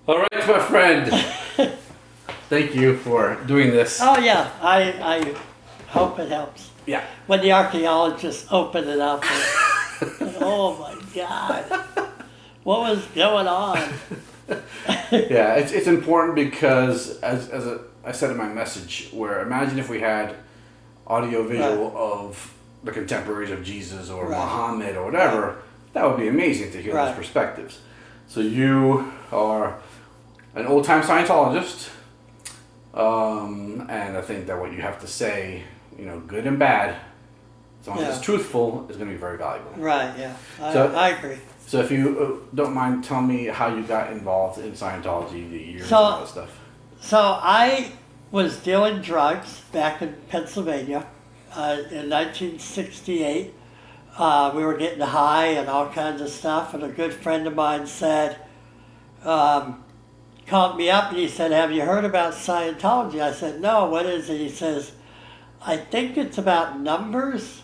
All right, my friend. Thank you for doing this. Oh yeah, I hope it helps. Yeah. When the archaeologists opened it up, oh my God, what was going on? Yeah, it's important because as I said in my message, where imagine if we had audio visual of the contemporaries of Jesus or Muhammad or whatever, that would be amazing to hear those perspectives. So you are an old-time Scientologist, and I think that what you have to say, good and bad, as long as it's truthful, is going to be very valuable. Right, yeah. I agree. So if you don't mind telling me how you got involved in Scientology, the years and all that stuff. So I was dealing drugs back in Pennsylvania in 1968. We were getting high and all kinds of stuff, and a good friend of mine said, called me up and he said, "Have you heard about Scientology?" I said, "No, what is it?" He says, "I think it's about numbers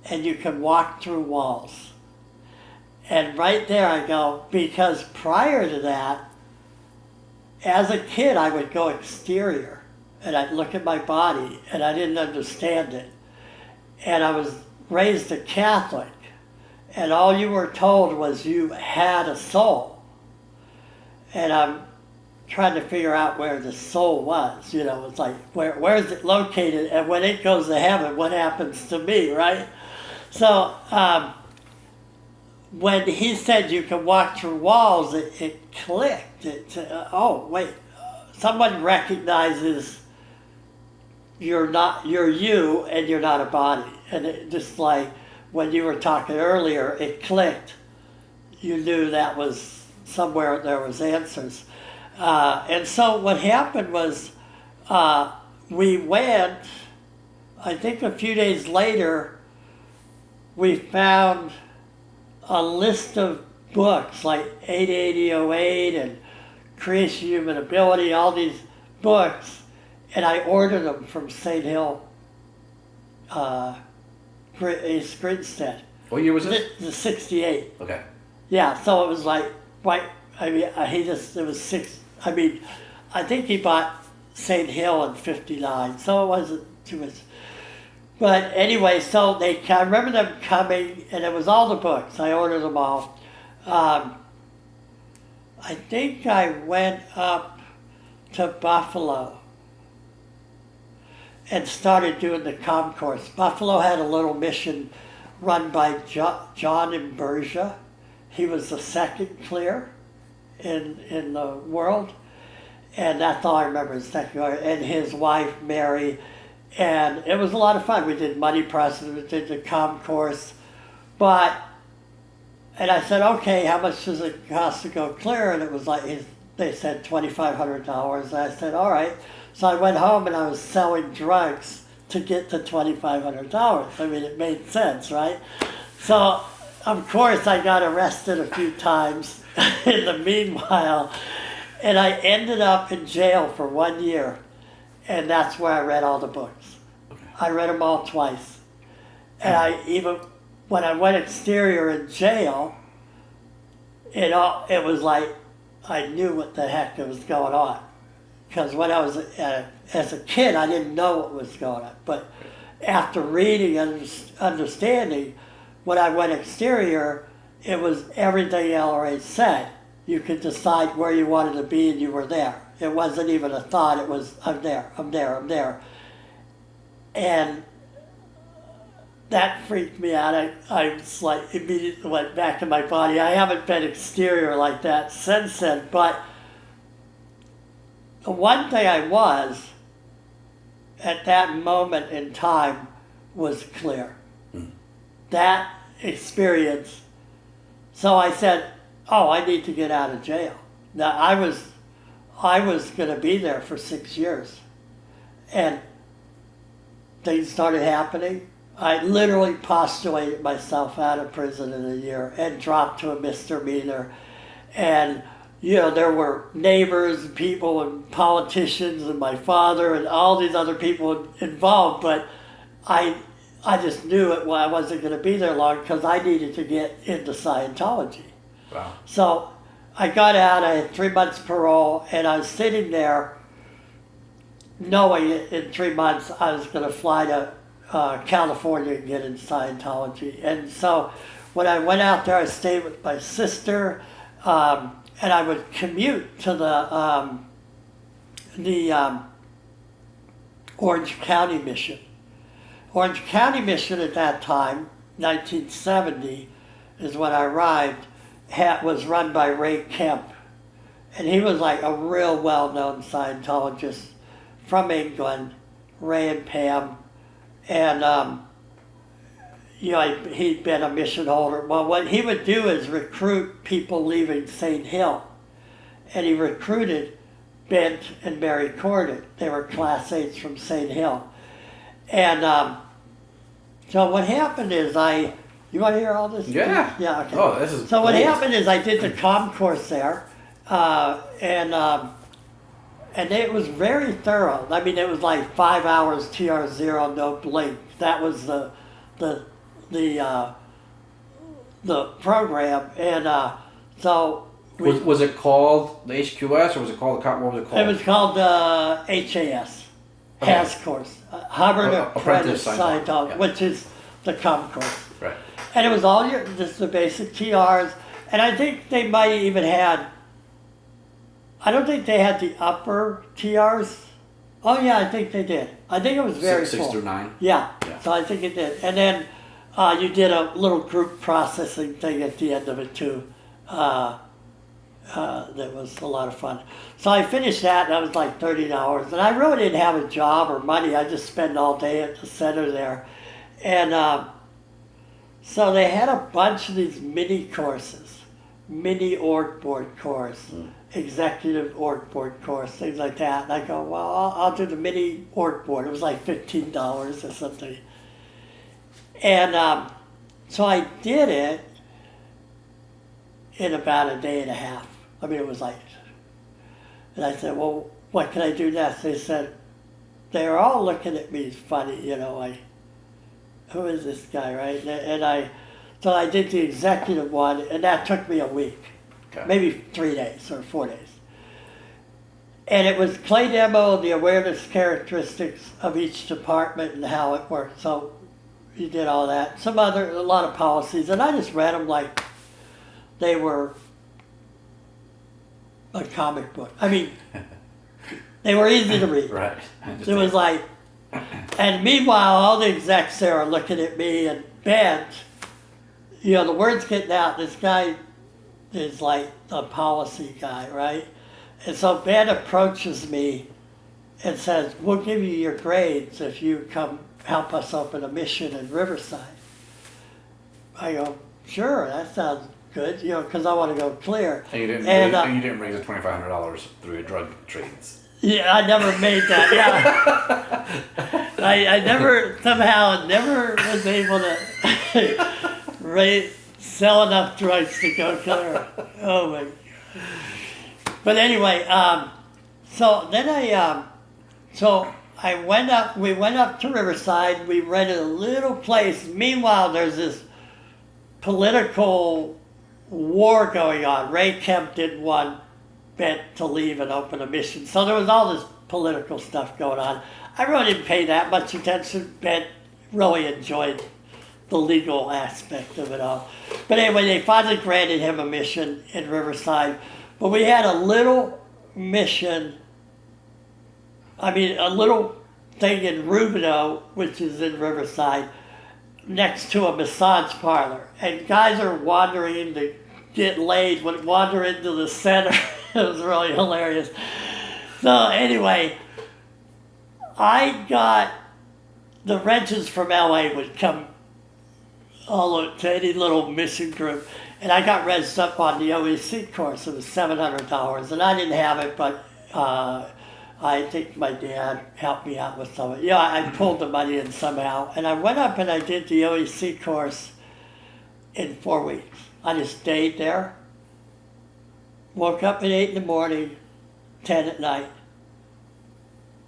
and you can walk through walls." And right there I go, because prior to that, as a kid I would go exterior and I'd look at my body and I didn't understand it. And I was raised a Catholic, and all you were told was you had a soul. And I'm trying to figure out where the soul was. It's like, where is it located? And when it goes to heaven, what happens to me, right? So when he said you can walk through walls, it clicked. Oh, wait, someone recognizes you're you and you're not a body. And it just like when you were talking earlier, it clicked. You knew that was somewhere there was answers. And so what happened was we went, I think a few days later, we found a list of books like 88008 and Creation of Human Ability, all these books, and I ordered them from St. Hill, East Grinstead. What year was it? The 68. Okay. Yeah, so it was like, it was six, I think he bought St. Hill in 59, so it wasn't too much. But anyway, so I remember them coming, and it was all the books. I ordered them all. I think I went up to Buffalo and started doing the comm course. Buffalo had a little mission run by John Imbersia. He was the second clear in the world, and that's all I remember is second clear. And his wife, Mary. And it was a lot of fun. We did money presses, we did the comm course. And I said, okay, how much does it cost to go clear? And it was like, they said $2,500. And I said, all right. So I went home and I was selling drugs to get to $2,500. It made sense, right? So, of course, I got arrested a few times in the meanwhile. And I ended up in jail for 1 year. And that's where I read all the books. Okay. I read them all twice. And when I went exterior in jail, it was like I knew what the heck was going on. Because when I was as a kid, I didn't know what was going on. But after reading and understanding, when I went exterior, it was everything LRA said. You could decide where you wanted to be and you were there. It wasn't even a thought, it was, I'm there, I'm there, I'm there. And that freaked me out. I was like, immediately went back in my body. I haven't been exterior like that since then, but the one thing I was, at that moment in time, was clear. That experience. So I said, oh, I need to get out of jail. Now, I was going to be there for 6 years. And things started happening. I literally postulated myself out of prison in a year and dropped to a misdemeanor. And, there were neighbors and people and politicians and my father and all these other people involved. But I just knew I wasn't going to be there long because I needed to get into Scientology. Wow. So I got out, I had 3 months parole, and I was sitting there knowing in 3 months I was going to fly to California and get in Scientology. And so when I went out there, I stayed with my sister, and I would commute to the Orange County Mission. Orange County Mission at that time, 1970, is when I arrived, was run by Ray Kemp. And he was like a real well-known Scientologist from England, Ray and Pam. And, he'd been a mission holder. Well, what he would do is recruit people leaving St. Hill. And he recruited Bent and Mary Cordon. They were Class 8s from St. Hill. And so what happened is you want to hear all this? Yeah. Yeah, okay. Oh, this is So what great. happened is I did the comm course there, and it was very thorough. I mean, it was like 5 hours TR0, no blink. That was the program, and so was it called the HQS or was it called what was it called? it was called HAS, Okay. HAS course, Hubbard Apprentice Scientology, yeah. which is the comm course. Right. And it was all just the basic TRs, and I think they might even had. I don't think they had the upper TRs. Oh yeah, I think they did. I think it was very Six full. through 9. Yeah. Yeah. So I think it did. And then you did a little group processing thing at the end of it too. That was a lot of fun. So I finished that, and that was like 30 hours. And I really didn't have a job or money. I just spent all day at the center there. And so they had a bunch of these mini courses, mini org board course, executive org board course, things like that. And I go, well, I'll do the mini org board. It was like $15 or something. And so I did it in about a day and a half. I mean, it was like, and I said, well, what can I do next? They said, they were all looking at me funny, who is this guy, right? So I did the executive one, and that took me a week, Okay. maybe 3 days or 4 days. And it was play demo, the awareness characteristics of each department and how it worked. So you did all that. A lot of policies, and I just read them like they were a comic book. I mean, they were easy to read. Right. It was like, and meanwhile, all the execs there are looking at me and Bent, the word's getting out. This guy is like a policy guy, right? And so Bent approaches me and says, we'll give you your grades if you come help us open a mission in Riverside. I go, sure, that sounds good, because I want to go clear. And you didn't, And, you didn't raise the $2,500 through your drug trades. Yeah, I never made that. Yeah, I never was able to sell enough drugs to go clear. Oh my! But anyway, so then I went up. We went up to Riverside. We rented a little place. Meanwhile, there's this political war going on. Ray Kemp didn't want Bent to leave and open a mission. So there was all this political stuff going on. I really didn't pay that much attention. Bent really enjoyed the legal aspect of it all. But anyway, they finally granted him a mission in Riverside. But we had a little mission, a little thing in Rubino, which is in Riverside, next to a massage parlor. And guys are wandering to get laid, would wander into the center. It was really hilarious. So anyway, I got the wrenches from LA would come to any little mission group, and I got rezzed up on the OEC course. It was $700, and I didn't have it, but I think my dad helped me out with some of it. I pulled the money in somehow, and I went up and I did the OEC course in 4 weeks. I just stayed there. Woke up at 8 in the morning, 10 at night.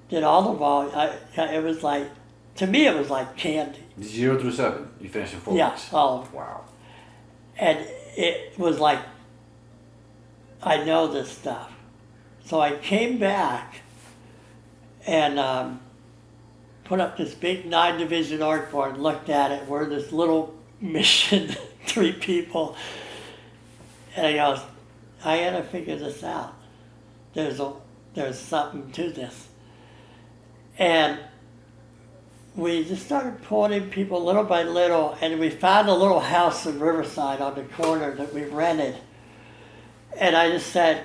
Did all the volume. It was like, to me, it was like candy. 0 through 7. You finished in 4 Yeah, weeks. all of them. Wow. And it was like, I know this stuff. So I came back and put up this big 9-division org board and looked at it. We're this little mission, 3 people. And I goes, I gotta figure this out. There's something to this. And we just started pulling in people little by little, and we found a little house in Riverside on the corner that we rented. And I just said,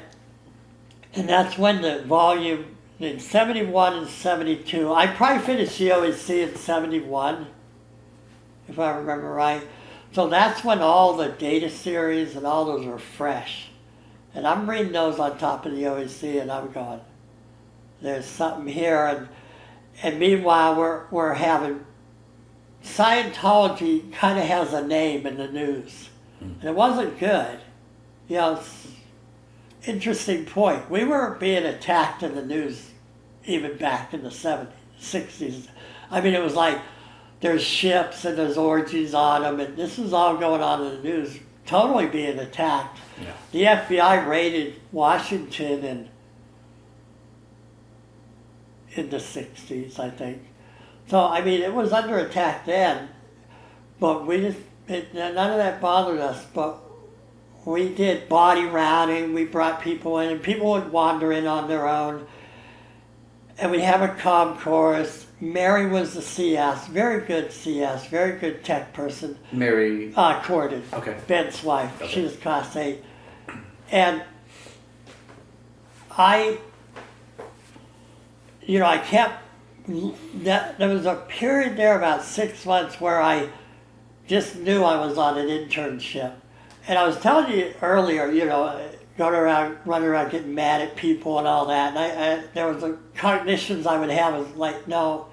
and that's when the volume, in 71 and 72, I probably finished the OEC in 71, if I remember right. So that's when all the data series and all those are fresh. And I'm reading those on top of the OEC, and I'm going, there's something here. And meanwhile, we're having, Scientology kind of has a name in the news. And it wasn't good. You know, it's interesting point. We were being attacked in the news even back in the 70s, 60s. I mean, it was like there's ships and there's orgies on them, and this is all going on in the news, totally being attacked. Yeah. The FBI raided Washington in the 60s, I think. So, I mean, it was under attack then, but none of that bothered us, but we did body routing, we brought people in, and people would wander in on their own, and we'd have a comm course. Mary was the CS, very good CS, very good tech person. Mary? Corden, Okay. Ben's wife, Okay. she was class 8. And I kept, there was a period there about 6 months where I just knew I was on an internship. And I was telling you earlier, running around getting mad at people and all that. And there was the cognitions I would have was like, no,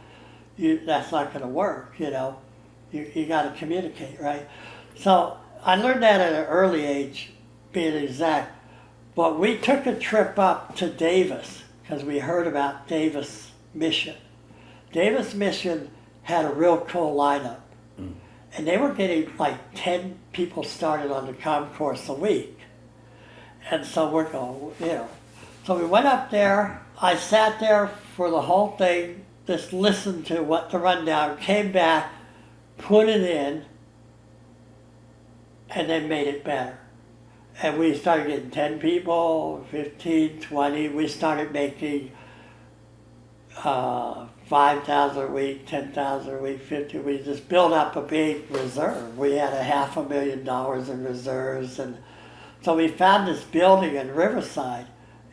that's not going to work, You got to communicate, right? So I learned that at an early age, being exact. But we took a trip up to Davis because we heard about Davis Mission. Davis Mission had a real cool lineup. And they were getting like 10 people started on the comm course a week. And so we're going, So we went up there. I sat there for the whole thing, just listened to what the rundown, came back, put it in, and then made it better. And we started getting 10 people, 15, 20. We started making 5,000 a week, 10,000 a week, 50. We just built up a big reserve. We had $500,000 in reserves. And so we found this building in Riverside.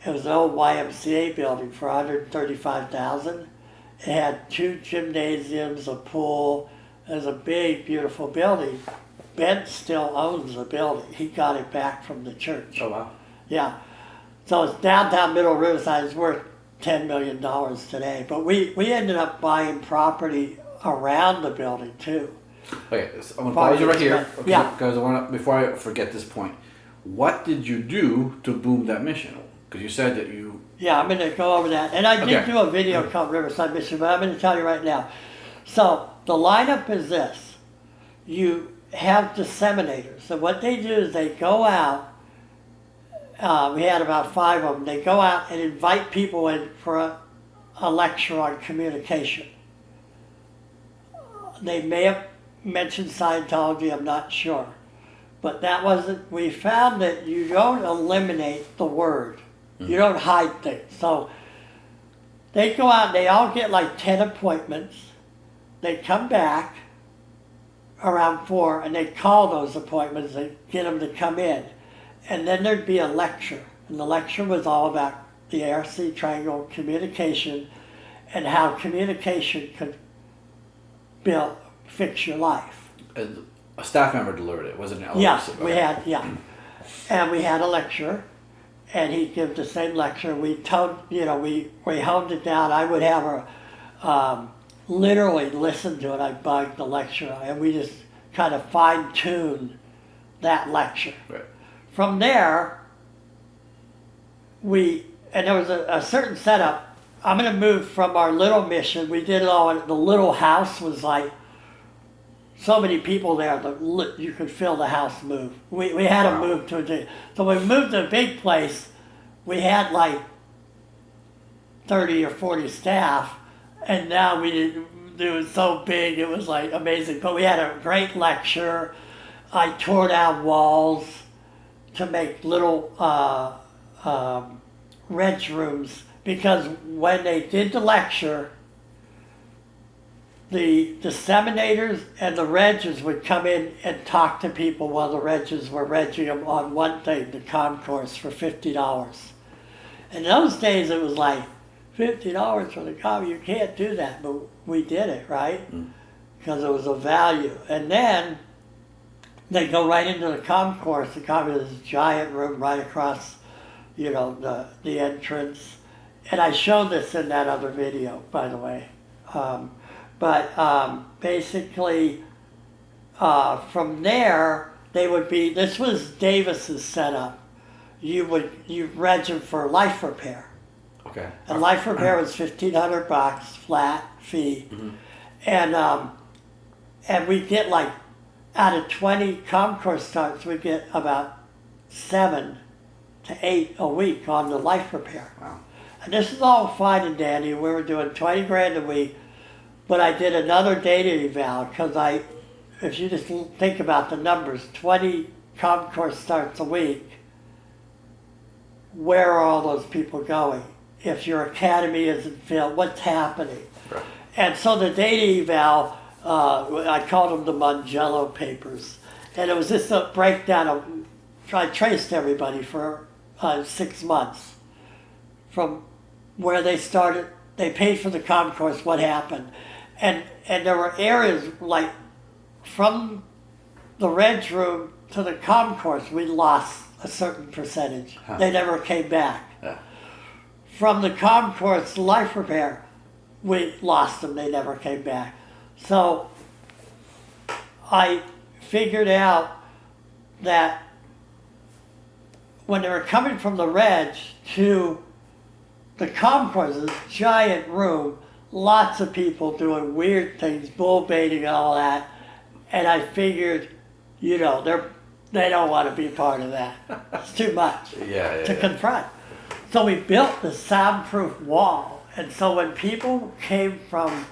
It was an old YMCA building for $135,000. It had 2 gymnasiums, a pool. It was a big, beautiful building. Ben still owns the building. He got it back from the church. Oh, wow. Yeah. So it's downtown Middle Riverside. It's worth $10 million today. But we ended up buying property around the building, too. Okay, so I'm going to pause you right here. Okay, Yeah. Because before I forget this point, what did you do to boom that mission? Because you said that you... Yeah, I'm going to go over that. And I did Okay. do a video called Riverside Mission, but I'm going to tell you right now. So the lineup is this. You have disseminators. So what they do is they go out. We had about 5 of them. They go out and invite people in for a lecture on communication. They may have mentioned Scientology, I'm not sure. But that wasn't, we found that you don't eliminate the word. You don't hide things. So they go out, they all get like 10 appointments. They come back around 4 and they call those appointments, they get them to come in. And then there'd be a lecture. And the lecture was all about the ARC triangle communication and how communication could fix your life. A staff member delivered it. It wasn't an LLC. Yeah, Okay. And we had a lecturer, and he'd give the same lecture. We honed it down. I would have her literally listen to it. I bugged the lecturer, and we just kind of fine-tuned that lecture. Right. From there, and there was a certain setup. I'm going to move from our little mission. We did it all, the little house was like so many people there that you could feel the house move. We had to move to a, so when we moved to a big place, we had like 30 or 40 staff, and now it was so big, it was like amazing. But we had a great lecture. I tore down walls to make little reg rooms, because when they did the lecture, the disseminators and the regs would come in and talk to people while the regs were regging them on one thing, the concourse, for $50. In those days, it was like, $50 for the comm, you can't do that, but we did it, right? Because it was a value. And then they go right into the concourse. The concourse is a giant room right across, the entrance. And I showed this in that other video, by the way. Basically, from there, they would be, this was Davis's setup. You reg them for life repair. Okay. And life repair was $1,500 flat fee. And we get like, out of 20 concourse starts, we get about 7 to 8 a week on the life repair. Wow. And this is all fine and dandy. We were doing 20 grand a week, but I did another data eval, because if you just think about the numbers, 20 concourse starts a week, where are all those people going? If your academy isn't filled, what's happening? Right. And so the data eval, I called them the Mongiello papers. And it was just a breakdown of, I traced everybody for 6 months. From where they started, they paid for the concourse, what happened. And there were areas like, from the reg room to the concourse, we lost a certain percentage. Huh. They never came back. Yeah. From the concourse life repair, we lost them, they never came back. So I figured out that when they were coming from the reg to the concourse, this giant room, lots of people doing weird things, bull baiting and all that, and I figured, they don't want to be part of that. It's too much to confront. So we built the soundproof wall, and so when people came from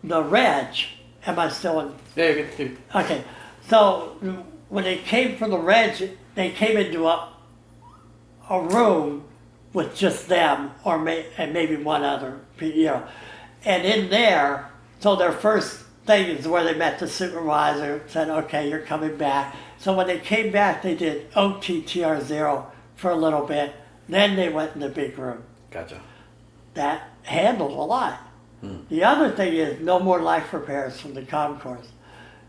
the reg, am I still in? Yeah, you're good. Okay, so when they came from the reg, they came into a room with just them, and maybe one other, and in there, so their first thing is where they met the supervisor, said, okay, you're coming back. So when they came back, they did OTTR0 for a little bit, then they went in the big room. Gotcha. That handles a lot. The other thing is no more life repairs from the concourse,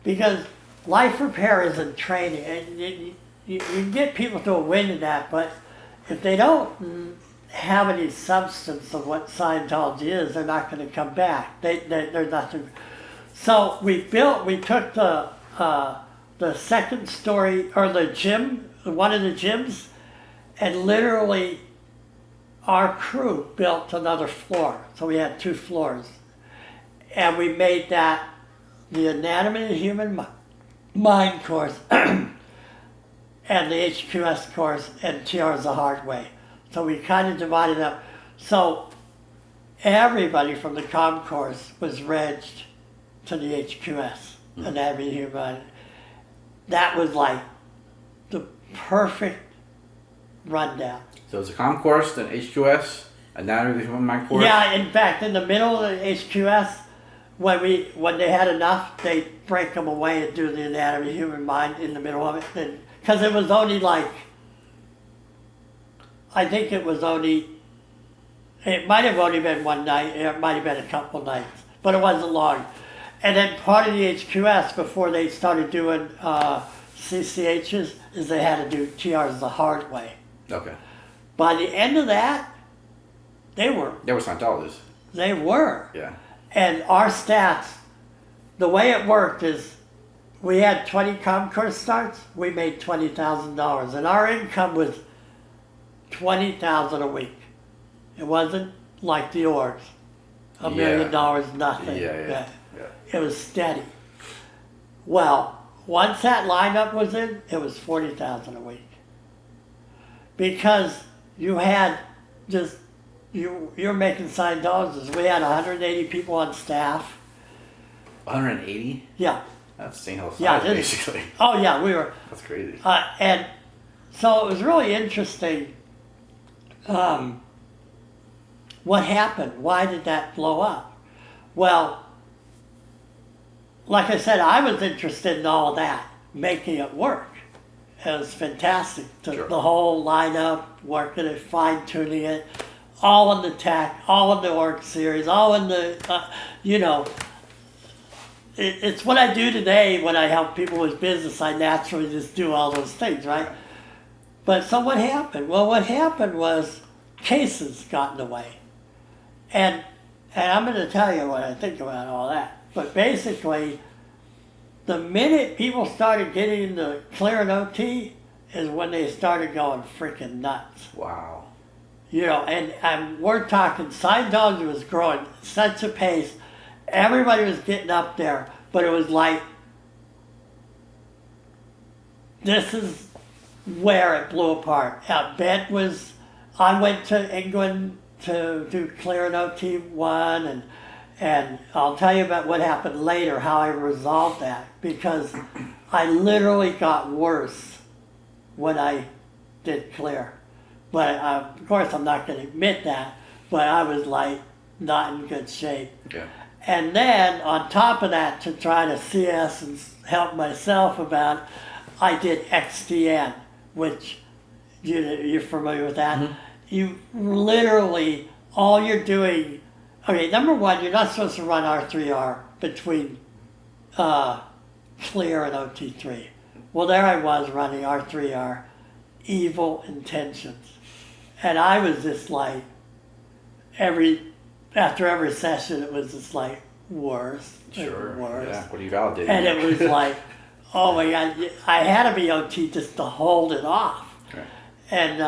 because life repair isn't training, and you can get people to a win in that, but if they don't have any substance of what Scientology is, they're not going to come back. They're nothing. So we took the second story, or the gym, one of the gyms, and literally our crew built another floor. So we had 2 floors. And we made that the Anatomy of the Human Mind course and the HQS course and TR's the hard way. So we kind of divided up. So everybody from the comm course was regged to the HQS, Anatomy of the Human Mind. That was like the perfect rundown. So it's a comm course, then HQS, Anatomy of the Human Mind course? Yeah, in fact, in the middle of the HQS, when they had enough, they break them away and do the Anatomy of the Human Mind in the middle of it. Because it was only like, I think it might have only been one night, it might have been a couple nights, but it wasn't long. And then part of the HQS, before they started doing CCHs, is they had to do TRs the hard way. Okay. By the end of that, they were Scientologists. They were. Yeah. And our stats, the way it worked is, we had 20 comm course starts, we made $20,000, and our income was $20,000 a week. It wasn't like the orgs, $1 million, nothing. Yeah. It was steady. Well, once that lineup was in, it was $40,000 a week. Because you had just, you're making Scientologists. We had 180 people on staff. 180? Yeah. That's St. Hill's Yeah, size, basically. Oh yeah, we were. That's crazy. And so it was really interesting. What happened? Why did that blow up? Well, like I said, I was interested in all of that, making it work. It was fantastic. Sure. The whole lineup, working it, fine-tuning it, all in the tech, all in the org series, all in the, it's what I do today when I help people with business. I naturally just do all those things, right? But so what happened? Well, what happened was cases got in the way. And I'm going to tell you what I think about all that. But basically, the minute people started getting into clear and OT is when they started going freaking nuts. Wow. And we're talking, Scientology was growing at such a pace. Everybody was getting up there, but it was like, this is where it blew apart. I went to England to do clear and OT1, and I'll tell you about what happened later, how I resolved that, because I literally got worse when I did clear. But of course I'm not going to admit that, but I was like not in good shape. Yeah. And then on top of that, to try to CS and help myself about, I did XDN, which you're familiar with that. Mm-hmm. You literally, all you're doing, okay, number one, you're not supposed to run R3R between clear and OT3. Well, there I was running R3R, evil intentions. And I was just like, after every session, it was just like worse. Sure. And worse. Yeah. What are you validating? And it was like, oh my God, I had to be OT just to hold it off. Okay. And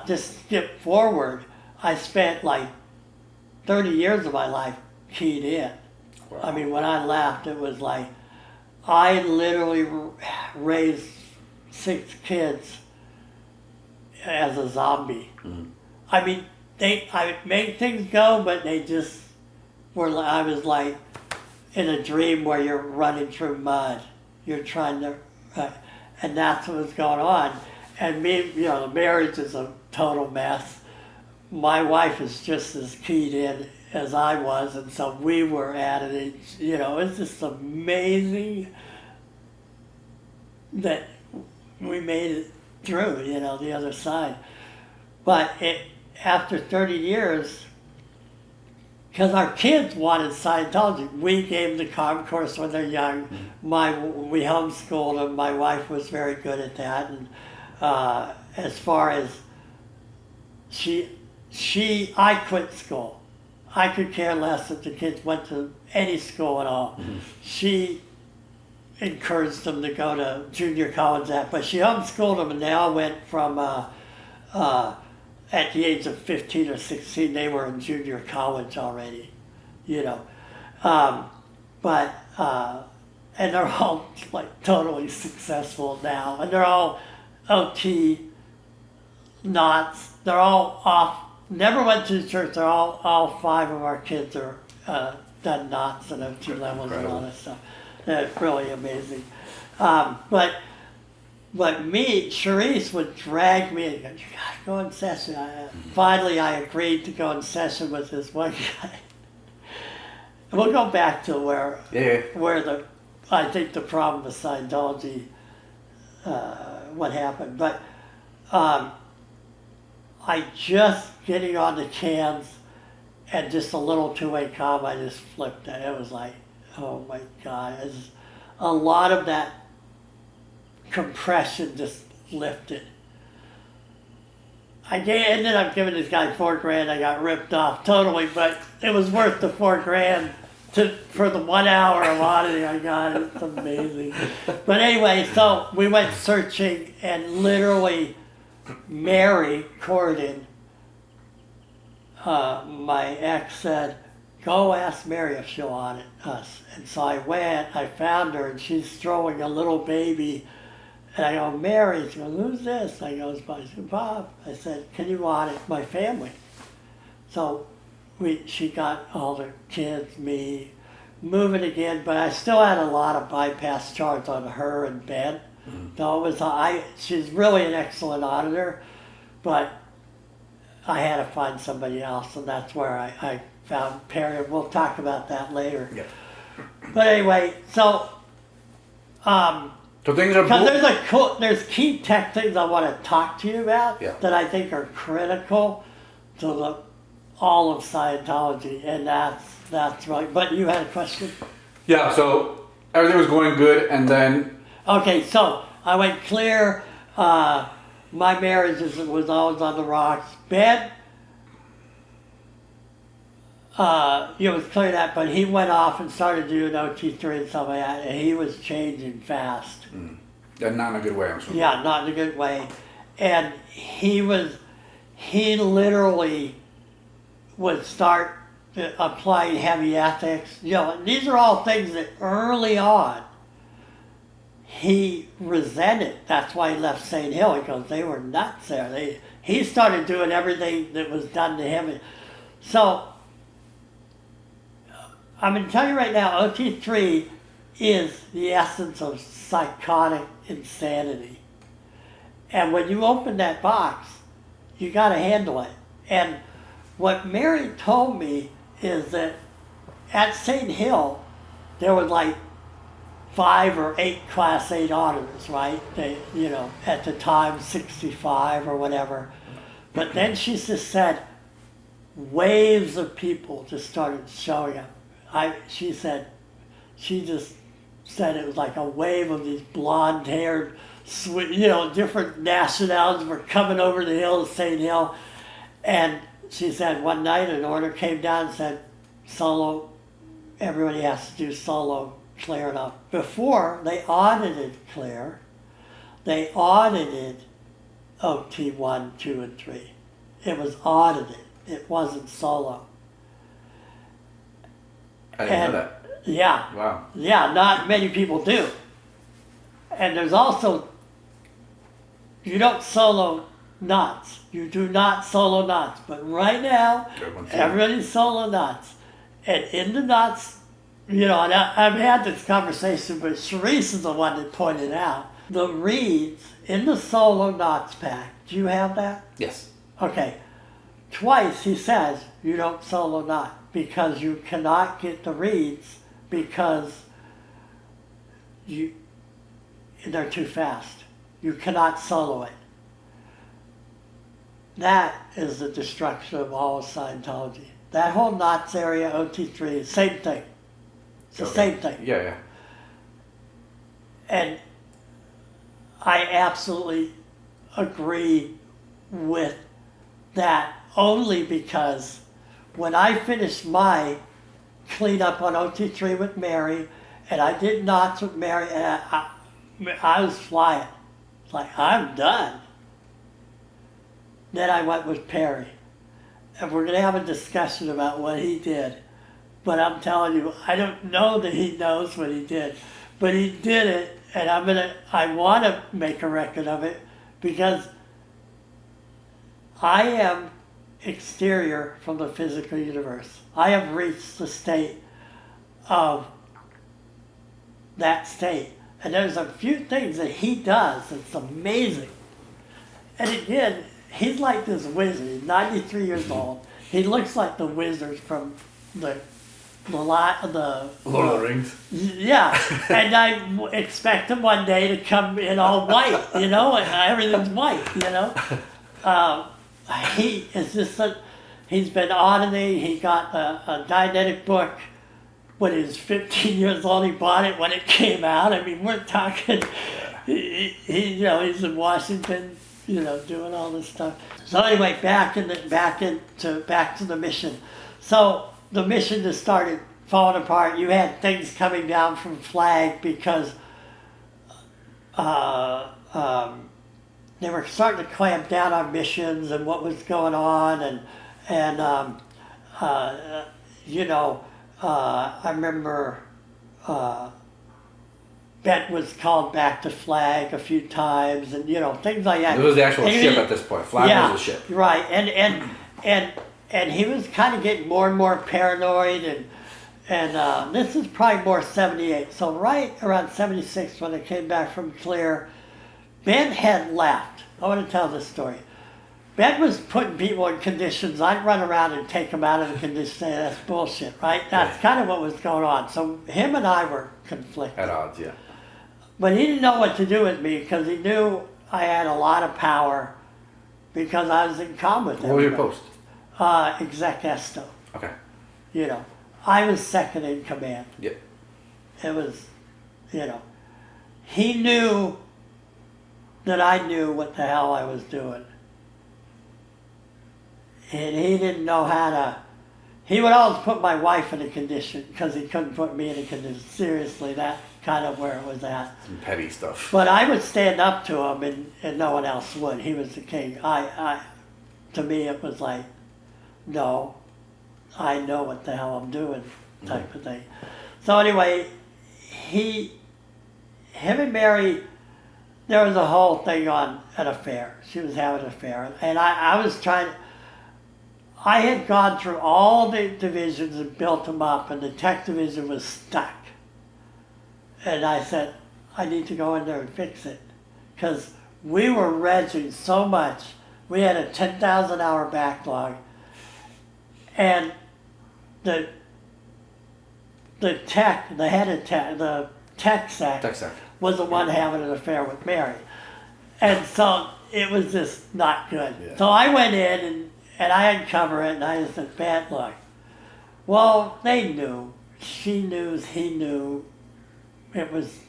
just skip forward, I spent like 30 years of my life keyed in. Wow. I mean, when I left, it was like, I literally raised 6 kids as a zombie. Mm-hmm. I mean, I made things go, but they just were, I was like in a dream where you're running through mud. You're trying to, and that's what was going on. And me, the marriage is a total mess. My wife is just as keyed in as I was, and so we were at it. It's just amazing that we made it through, the other side. But after 30 years, because our kids wanted Scientology, we gave them the comm course when they're young. Mm-hmm. We homeschooled them. My wife was very good at that. And as far as I quit school. I could care less if the kids went to any school at all. Mm-hmm. She encouraged them to go to junior college, but she homeschooled them, and they all went from, at the age of 15 or 16, they were in junior college already, and they're all like totally successful now, and they're all OT knots. They're all off. Never went to the church. They're all 5 of our kids are done knots and OT levels and all that stuff. It's really amazing. But me, Charisse would drag me and go, you gotta go in session. Finally, I agreed to go in session with this one guy. We'll go back to where I think the problem with Scientology, what happened. But I just getting on the cans and just a little two-way comm, I just flipped it. It was like, oh my God. A lot of that compression just lifted. I ended up giving this guy $4,000. I got ripped off totally, but it was worth the $4,000 for the 1 hour of auditing I got. It's amazing. But anyway, so we went searching, and literally Mary Corydon, my ex, said, go ask Mary if she'll audit us. And so I went, I found her, and she's throwing a little baby. And I go, Mary, she goes, who's this? I go, it's Bob. I said, can you audit my family? So she got all the kids, me, moving again, but I still had a lot of bypass charts on her and Ben. So it was, she's really an excellent auditor, but I had to find somebody else, and that's where I found Perry. We'll talk about that later. Yeah. But anyway, so things are because there's key tech things I want to talk to you about that I think are critical to all of Scientology, and that's right. But you had a question? Yeah. So everything was going good, and then. Okay, so I went clear. My marriage was always on the rocks. Ben, it was clear that, but he went off and started doing OT3 and stuff like that, and he was changing fast. And not in a good way, I'm sure. Yeah, not in a good way. And he literally would start applying heavy ethics. You know, these are all things that early on he resented. That's why he left St. Hill. He goes, they were nuts there. He started doing everything that was done to him. So I'm going to tell you right now, OT3 is the essence of psychotic insanity. And when you open that box, you got to handle it. And what Mary told me is that at St. Hill, there was like 5 or 8 Class 8 auditors, right? They, at the time, 65 or whatever. But then she just said, waves of people just started showing up. She just said it was like a wave of these blonde-haired, different nationalities were coming over the hill of St. Hill. And she said one night an order came down and said, solo, everybody has to do solo clear enough. Before, they audited clear. They audited OT 1, 2, and 3. It was audited. It wasn't solo. I didn't know that. Yeah. Wow. Yeah, not many people do. And there's also, you don't solo knots. You do not solo knots. But right now, everybody's solo knots. And in the knots, and I've had this conversation, but Sharice is the one that pointed out, the reeds in the solo knots pack. Do you have that? Yes. Okay. Twice he says you don't solo knot because you cannot get the reeds because they're too fast. You cannot solo it. That is the destruction of all of Scientology. That whole knots area, OT3, same thing. It's the same thing. Yeah. And I absolutely agree with that only because when I finished my cleanup on OT3 with Mary, and I did knots with Mary, and I was flying. It's like, I'm done. Then I went with Perry. And we're going to have a discussion about what he did. But I'm telling you, I don't know that he knows what he did. But he did it, and I want to make a record of it because I am exterior from the physical universe. I have reached the state of that state. And there's a few things that he does that's amazing. And again, he's like this wizard. He's 93 years old. He looks like the wizard from the Lord of the Rings. Yeah, and I expect him one day to come in all white, and everything's white, He is just he's been auditing. He got a Dianetic book when he was 15 years old. He bought it when it came out. I mean, we're talking, he's in Washington, doing all this stuff. So anyway, back to the mission. So the mission just started falling apart. You had things coming down from Flag because they were starting to clamp down on missions and what was going on, and I remember Bet was called back to Flag a few times, and things like that. It was the actual ship at this point. Flag was a ship. Right, and he was kind of getting more and more paranoid, and this is probably more 78. So right around 76 when I came back from Clear, Ben had left. I want to tell this story. Ben was putting people in conditions. I'd run around and take them out of the condition, say that's bullshit, right? That's kind of what was going on. So him and I were conflicted. At odds, yeah. But he didn't know what to do with me because he knew I had a lot of power because I was in comm with him. What was your post? Exec Esto. Okay. I was second in command. Yep. It was, he knew that I knew what the hell I was doing. And he didn't know how to, he would always put my wife in a condition because he couldn't put me in a condition. Seriously, that's kind of where it was at. Some petty stuff. But I would stand up to him and no one else would. He was the king. To me it was like, no, I know what the hell I'm doing type of thing. So anyway, him and Mary, there was a whole thing on an affair. She was having an affair. And I was trying, I had gone through all the divisions and built them up, and the tech division was stuck. And I said, I need to go in there and fix it. Because we were regging so much. We had a 10,000 hour backlog. And the head of tech, the tech sec was the one having an affair with Mary. And so it was just not good. Yeah. So I went in and I uncovered it, and I just said, "Pat, look, well, they knew. She knew, he knew. It was,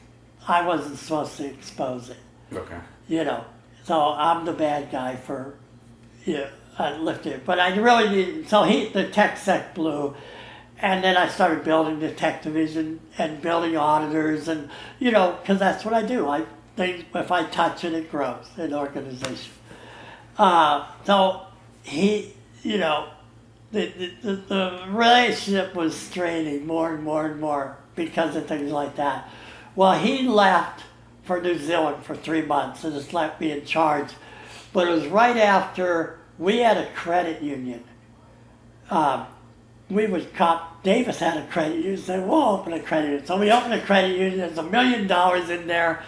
I wasn't supposed to expose it. Okay. So I'm the bad guy for, I lifted it. But I really didn't, so the tech sec blew, and then I started building the tech division and building auditors, and, because that's what I do. If I touch it, it grows, an organization. So he, the relationship was straining more and more and more because of things like that. Well, he left for New Zealand for 3 months and just left me in charge. But it was right after we had a credit union. Davis had a credit union, said, we'll open a credit union. So we opened a credit union, there's $1 million in there.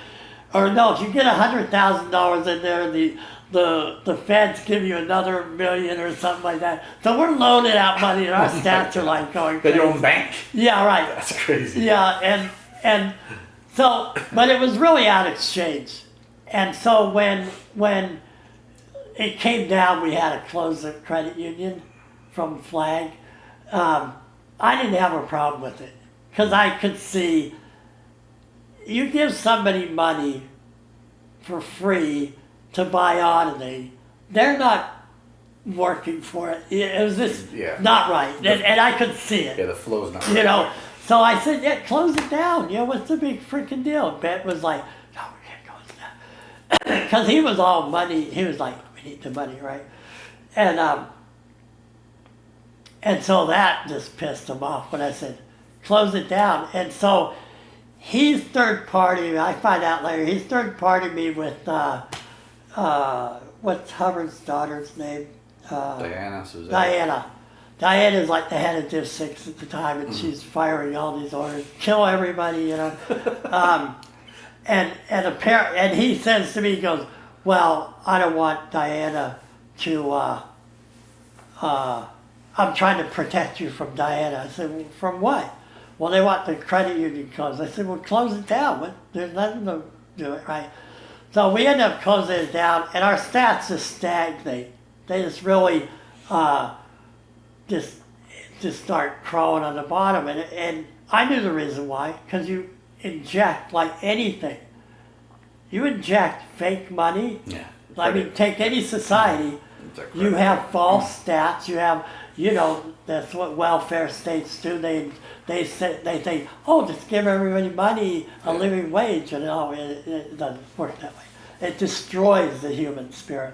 Or no, if you get $100,000 in there, the feds give you another $1 million or something like that. So we're loaning out money, and our stats are like going crazy. Got your own bank? Yeah, right. That's crazy. Yeah, and so, but it was really out of exchange. And so when it came down, we had to close the credit union from Flag. I didn't have a problem with it because I could see you give somebody money for free to buy auditing, they're not working for it. It was just not right, and I could see it. Yeah, the flow's not right. So I said, yeah, close it down. What's the big freaking deal? Bet was like, no, we can't close it down. Because he was all money. He was like, we need the money, right? And so that just pissed him off when I said, close it down. And so he's third party. I find out later, he's third party me with, what's Hubbard's daughter's name? Diana, Suzanne. Diana is like the head of Div 6 at the time, and she's firing all these orders, kill everybody, and he says to me, he goes, well, I don't want Diana to, I'm trying to protect you from Diana. I said, well, from what? Well, they want the credit union closed. I said, well, close it down. There's nothing to do it, right? So we ended up closing it down, and our stats just stagnate. They just really just start crawling on the bottom. And I knew the reason why, because you inject, like anything, you inject fake money. Yeah. I mean, take any society, you have false stats, you have, that's what welfare states do. They think, oh, just give everybody money, a living wage, and it doesn't work that way. It destroys the human spirit.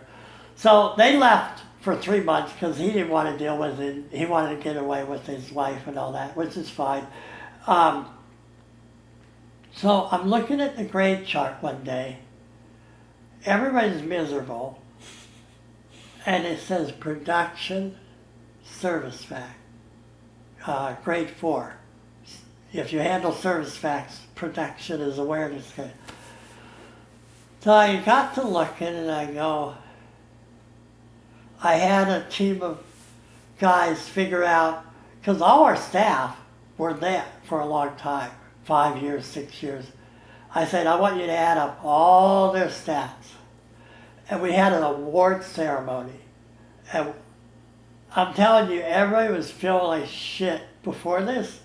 So they left for 3 months because he didn't want to deal with it. He wanted to get away with his wife and all that, which is fine. So I'm looking at the grade chart one day. Everybody's miserable. And it says production service fact, grade 4. If you handle service facts, production is awareness. So I got to looking and I go, I had a team of guys figure out, because all our staff were there for a long time, 5 years, 6 years. I said, I want you to add up all their stats. And we had an award ceremony. And I'm telling you, everybody was feeling like shit before this.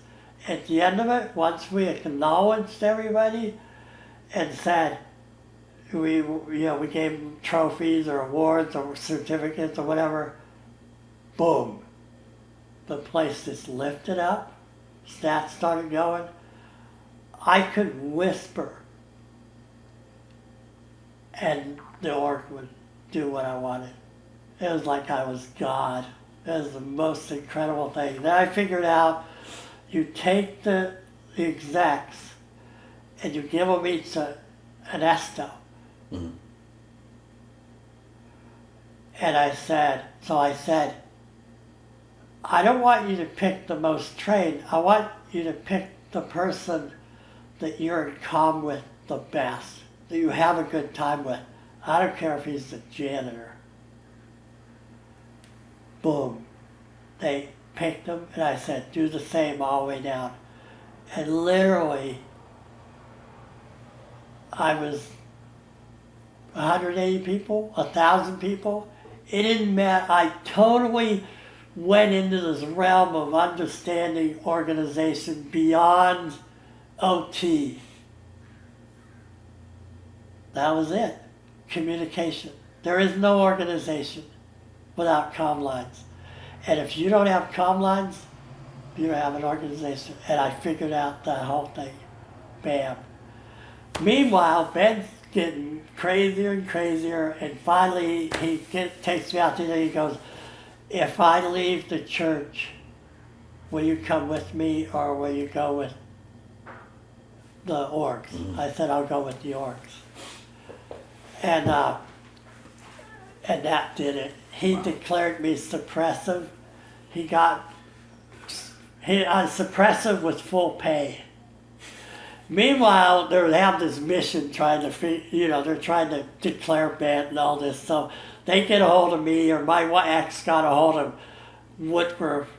At the end of it, once we acknowledged everybody and said, we gave them trophies or awards or certificates or whatever, boom. The place just lifted up, stats started going. I could whisper and the org would do what I wanted. It was like I was God. It was the most incredible thing. Then I figured out you take the execs and you give them each an esto. Mm-hmm. And I said, I don't want you to pick the most trained. I want you to pick the person that you're in calm with the best, that you have a good time with. I don't care if he's the janitor. Boom. They picked him, and I said, do the same all the way down. And literally, I was 180 people, 1,000 people. It didn't matter. I totally went into this realm of understanding organization beyond OT. That was it. Communication. There is no organization without comm lines. And if you don't have comm lines, you don't have an organization. And I figured out that whole thing. Bam. Meanwhile, Ben's getting crazier and crazier, and finally he takes me out to dinner. He goes, if I leave the church, will you come with me or will you go with the orgs? Mm-hmm. I said, I'll go with the orgs. And that did it. He declared me suppressive. I was suppressive with full pay. Meanwhile, they have this mission trying to, they're trying to declare banned and all this. So they get a hold of me, or my ex got a hold of Woodruff,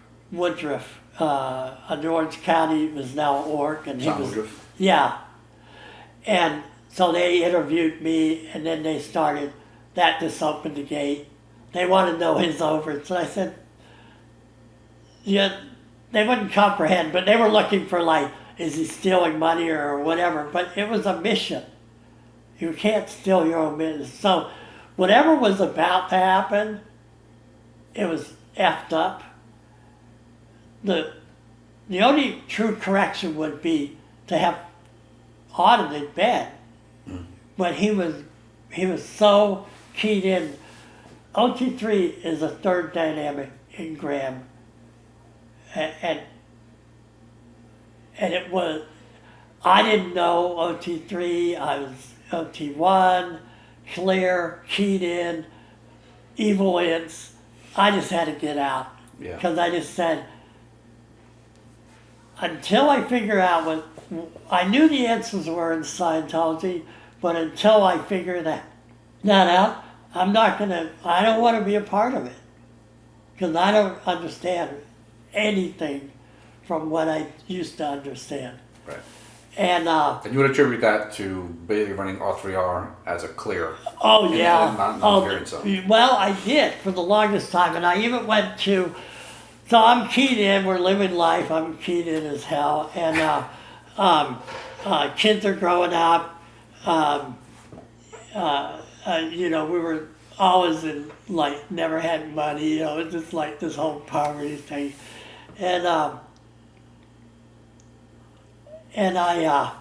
in Orange County was now org, and he was, Woodruff. Yeah. And so they interviewed me, and then they started, that just opened the gate. They wanted to know his overs. So I said, yeah, they wouldn't comprehend, but they were looking for like, is he stealing money or whatever? But it was a mission. You can't steal your own business. So whatever was about to happen, it was effed up. The only true correction would be to have audited Ben. But he was so keyed in. OT3 is a third dynamic in Graham. And it was, I didn't know OT3, I was OT1, clear, keyed in, evil ins. I just had to get out. Because I just said, until I figure out what, I knew the answers were in Scientology, but until I figure that out, I don't want to be a part of it. Because I don't understand anything from what I used to understand. Right. And you would attribute that to basically running R3R as a clear. Oh, yeah. And well, I did for the longest time. And I even went to, so I'm keyed in, we're living life, I'm keyed in as hell. And kids are growing up. We were always in, like, never had money, it's just like this whole poverty thing. And I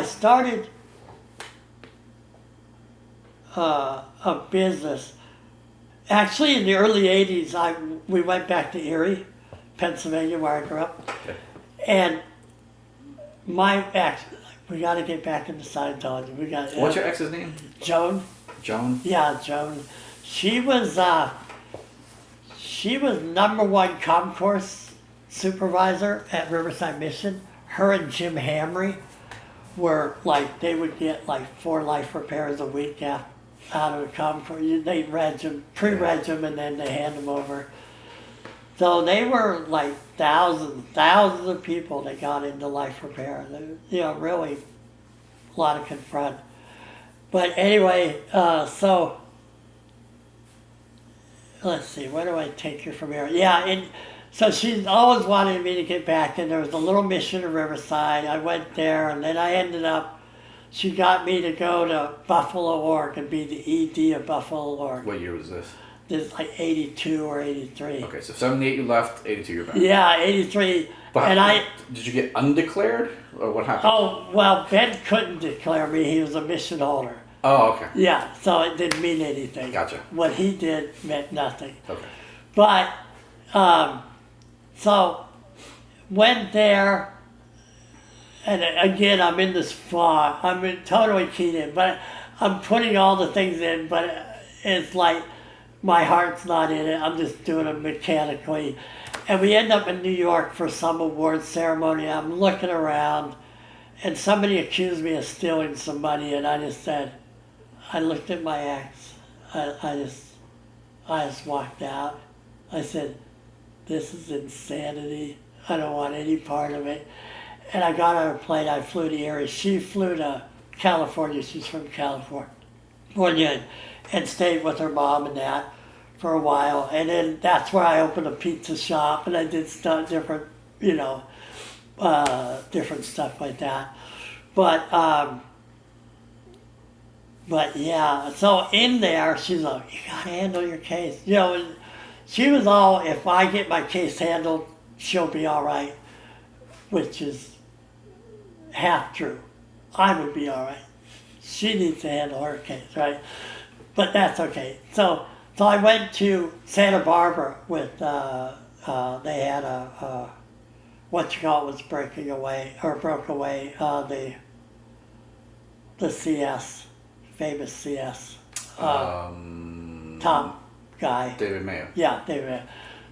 started a business Actually, in the early 80s, we went back to Erie, Pennsylvania, where I grew up. Okay. And my ex, we got to get back into Scientology. What's your ex's name? Joan. Joan? Yeah, Joan. She was #1 concourse supervisor at Riverside Mission. Her and Jim Hamry were like, they would get like 4 life repairs a week out of the concourse. They pre-reg them, and then they hand them over. So they were like thousands of people that got into life repair. Really a lot of confront. But anyway, so let's see, where do I take you from here? Yeah, so she's always wanted me to get back, and there was a little mission in Riverside. I went there, and then I ended up, she got me to go to Buffalo, Org, and be the ED of Buffalo, Org. What year was this? This is like 82 or 83. Okay, so 78 you left, 82 you're back. Yeah, 83. But and did you get undeclared, or what happened? Oh, well, Ben couldn't declare me. He was a mission holder. Oh, okay. Yeah, so it didn't mean anything. Gotcha. What he did meant nothing. Okay. But, so, went there, and again, I'm in this fog. I'm totally keyed in, but I'm putting all the things in, but it's like my heart's not in it. I'm just doing it mechanically. And we end up in New York for some award ceremony. I'm looking around, and somebody accused me of stealing some money, and I just said, I looked at my ex. I just walked out. I said, this is insanity. I don't want any part of it. And I got on a plane. I flew to Erie. She flew to California. She's from California. And stayed with her mom and that for a while. And then that's where I opened a pizza shop, and I did stuff different, different stuff like that. But yeah, so in there, she's like, you gotta handle your case. She was all, if I get my case handled, she'll be all right, which is half true. I would be all right. She needs to handle her case, right? But that's okay. So I went to Santa Barbara with, they had was broke away, the CS. Famous CS. Top guy. David Mayo. Yeah, David Mayo.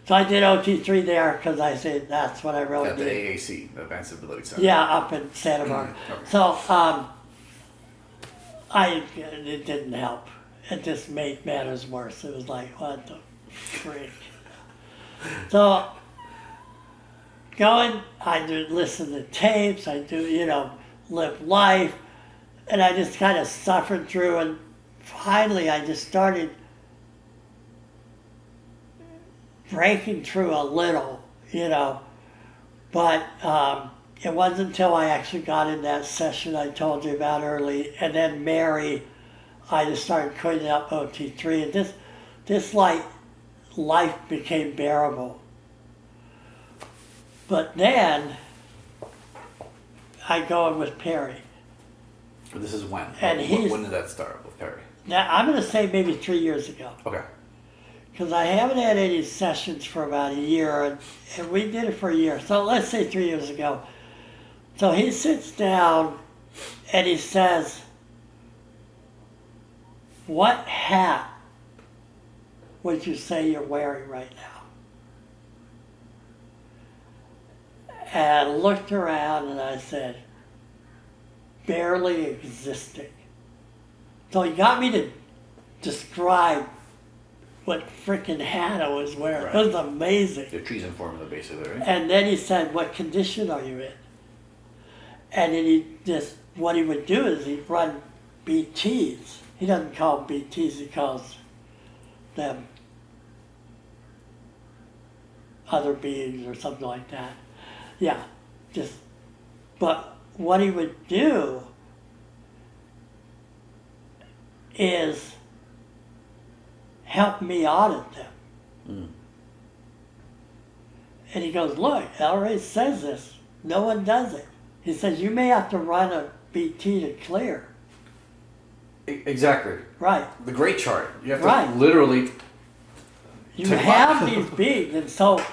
So I did OT3 there because I said that's what I really At the did. AAC, the Advanced Ability Center. Yeah, up in Santa Barbara. Okay. So it didn't help. It just made matters worse. It was like, what the freak? So I do listen to tapes. I do, live life. And I just kind of suffered through, and finally I just started breaking through a little, But it wasn't until I actually got in that session I told you about early, and then Mary, I just started cleaning up OT3, and this life became bearable. But then I go in with Perry. This is when? And when did that start with Perry? Now, I'm going to say maybe 3 years ago. Okay. Because I haven't had any sessions for about a year, and we did it for a year. So let's say 3 years ago. So he sits down and he says, what hat would you say you're wearing right now? And I looked around and I said, barely existing. So he got me to describe what freaking hat I was wearing. Right. It was amazing. The treason formula, basically, right? And then he said, what condition are you in? And then what he would do is he'd run BTs. He doesn't call them BTs, he calls them other beings or something like that. Yeah, but what he would do is help me audit them. Mm. And he goes, look, LRA says this. No one does it. He says, you may have to run a BT to clear. Exactly. Right. The great chart. You have to literally you have these beings, and so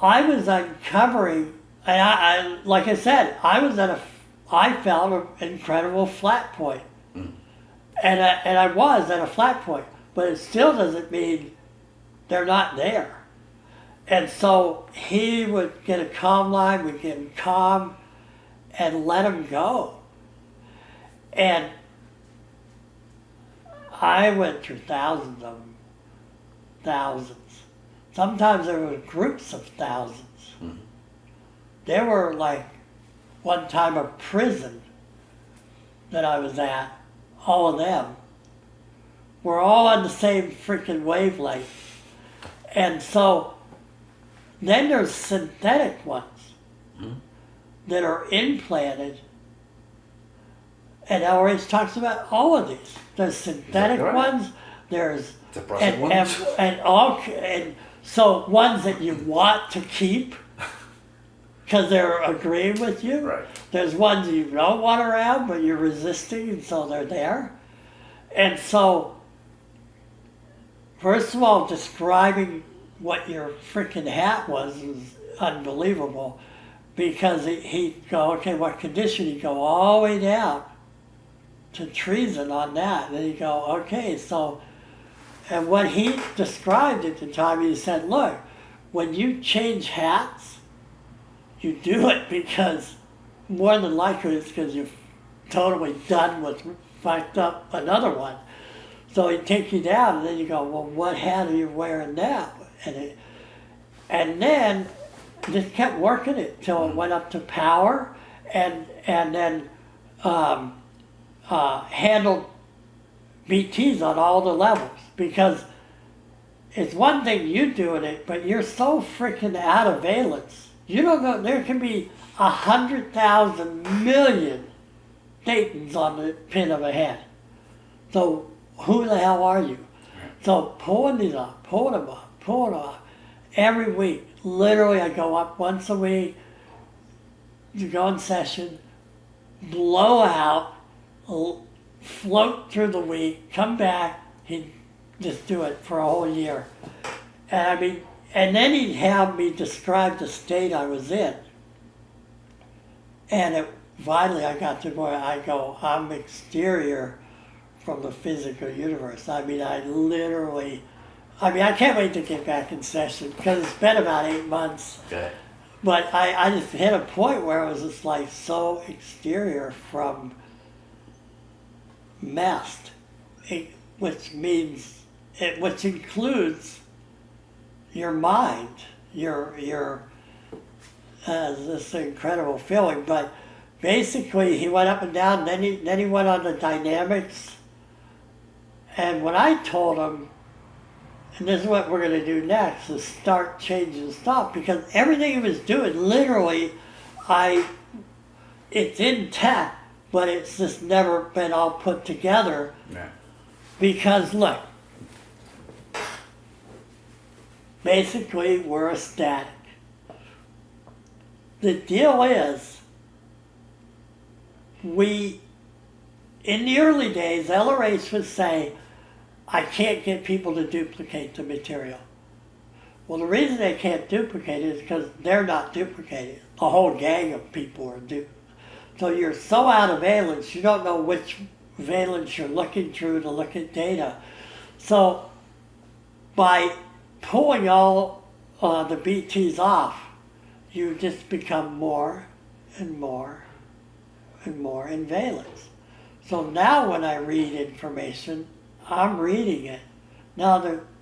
I was uncovering, and I like I said, I found an incredible flat point, and I was at a flat point, but it still doesn't mean they're not there. And so he would get a calm line, we'd get him calm, and let him go. And I went through thousands of them. Thousands. Sometimes there were groups of thousands. There were like one time a prison that I was at, all of them were all on the same freaking wavelength. And so then there's synthetic ones that are implanted. And always talks about all of these. There's synthetic ones, there's and so ones that you want to keep because they're agreeing with you. Right. There's ones you don't want around, but you're resisting, and so they're there. And so, first of all, describing what your freaking hat was unbelievable, because he'd go, okay, what condition? He'd go all the way down to treason on that. And he'd go, okay, so, and what he described at the time, he said, look, when you change hats, you do it because more than likely it's because you're totally done with fucked up another one. So he'd take you down, and then you go, well, what hat are you wearing now? And then just kept working it till it went up to power, and then handled BTs on all the levels, because it's one thing you doing it, but you're so freaking out of valence. You don't know, there can be 100,000 million Daytons on the pin of a head. So who the hell are you? So pulling these off, pulling them off, every week. Literally, I go up once a week, to go in session, blow out, float through the week, come back, he'd just do it for a whole year. And I mean, and then he'd have me describe the state I was in. And finally I got to where I go, I'm exterior from the physical universe. I mean, I can't wait to get back in session, because it's been about 8 months. Okay. But I just hit a point where it was just like so exterior from messed, which includes your mind, your this incredible feeling. But basically, he went up and down. Then he went on the dynamics. And when I told him, and this is what we're going to do next, is start changing stuff, because everything he was doing, literally, it's intact, but it's just never been all put together. Yeah. Because look, basically we're ecstatic. The deal is, in the early days, LRH would say, I can't get people to duplicate the material. Well, the reason they can't duplicate it is because they're not duplicating. A whole gang of people are duplicating. So you're so out of valence, you don't know which valence you're looking through to look at data. So by pulling all the BTs off, you just become more and more and more in valence. So now when I read information, I'm reading it. Now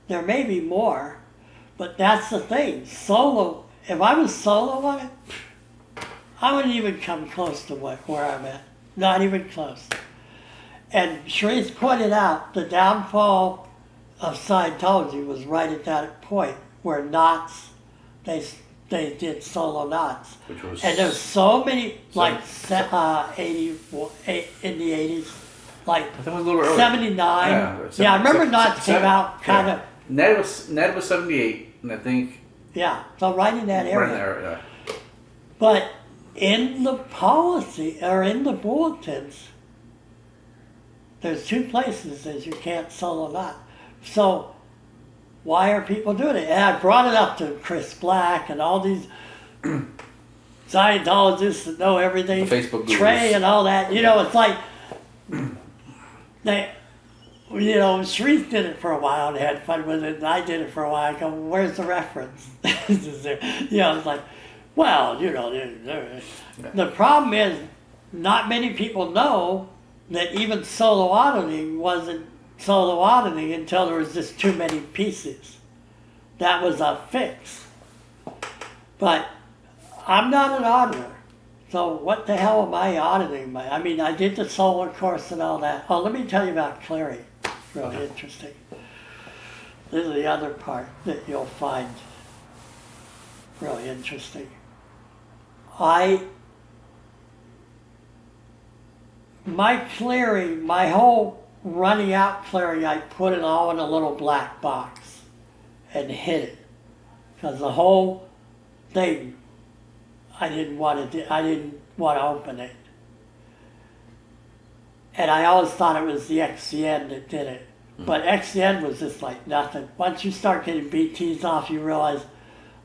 there may be more, but that's the thing. Solo, if I was solo on it, I wouldn't even come close to where I'm at. Not even close. And Shreese pointed out the downfall of Scientology was right at that point where knots, they did solo knots. Which was, and there's so many, like 80, in the 80s, like I think it was a little early. 79. Yeah, I remember knots came out kind of. Ned was 78, and I think. Yeah, so right in that area. Right in there, yeah. But in the policy, or in the bulletins, there's 2 places that you can't solo knot. So why are people doing it? And I brought it up to Chris Black and all these Scientologists that know everything, Facebook Trey gurus. and all that. You know, it's like they, you know, Shreef did it for a while and had fun with it, and I did it for a while. I go, where's the reference? You know, it's like, well, you know, the problem is not many people know that even solo auditing wasn't solo auditing until there was just too many pieces. That was a fix. But I'm not an auditor, so what the hell am I auditing? I mean, I did the solar course and all that. Oh, let me tell you about clearing. Really interesting. This is the other part that you'll find really interesting. My clearing, my whole running out clearing, I put it all in a little black box and hid it. Because the whole thing, I didn't want to open it. And I always thought it was the XCN that did it. But XCN was just like nothing. Once you start getting BTs off, you realize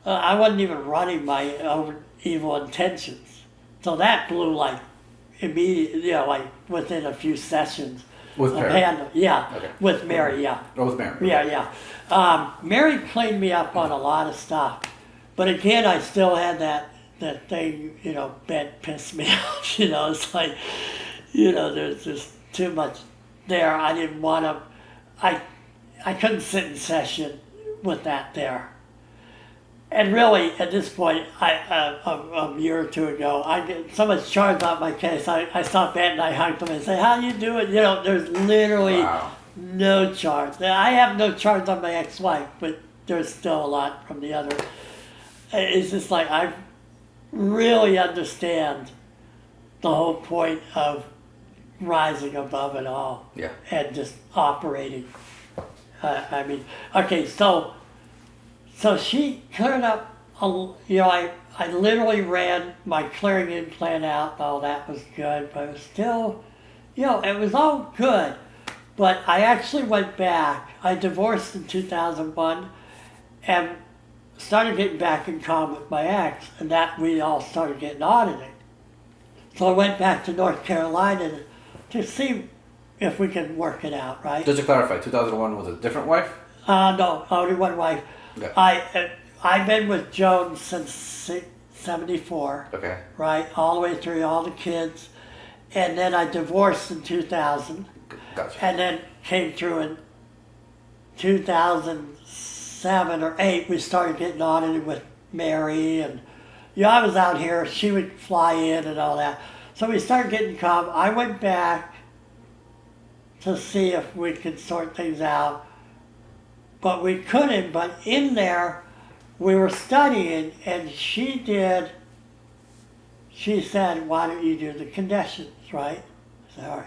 I wasn't even running my own evil intentions. So that blew like immediately, you know, like within a few sessions. With Mary? Yeah, Okay. with Mary, yeah. Oh, with Mary. Yeah. Mary cleaned me up on a lot of stuff. But again, I still had that thing, you know, bed pissed me off. You know, it's like, you know, there's just too much there. I didn't want to, I couldn't sit in session with that there. And really, at this point, a year or two ago, I get so much charge on my case. I stopped at and I hugged them and say, "How you doing?" You know, there's literally no charge. I have no charge on my ex-wife, but there's still a lot from the other. It's just like I really understand the whole point of rising above it all. Yeah. And just operating. I mean, okay, so she cleared up, you know, I literally ran my clearing in plan out, and all that was good, but it was still, you know, it was all good. But I actually went back. I divorced in 2001 and started getting back in common with my ex, and that we all started getting auditing. So I went back to North Carolina to see if we could work it out, right? Just to clarify, 2001 was a different wife? No, only one wife. Okay. I've been with Joan since 74. Okay. Right, all the way through all the kids. And then I divorced in 2000. Gotcha. And then came through in 2007 or 8. We started getting audited with Mary. And, you know, I was out here. She would fly in and all that. So we started getting calm. I went back to see if we could sort things out. But we couldn't. But in there, we were studying, and she said, why don't you do the conditions, right? I said, all right.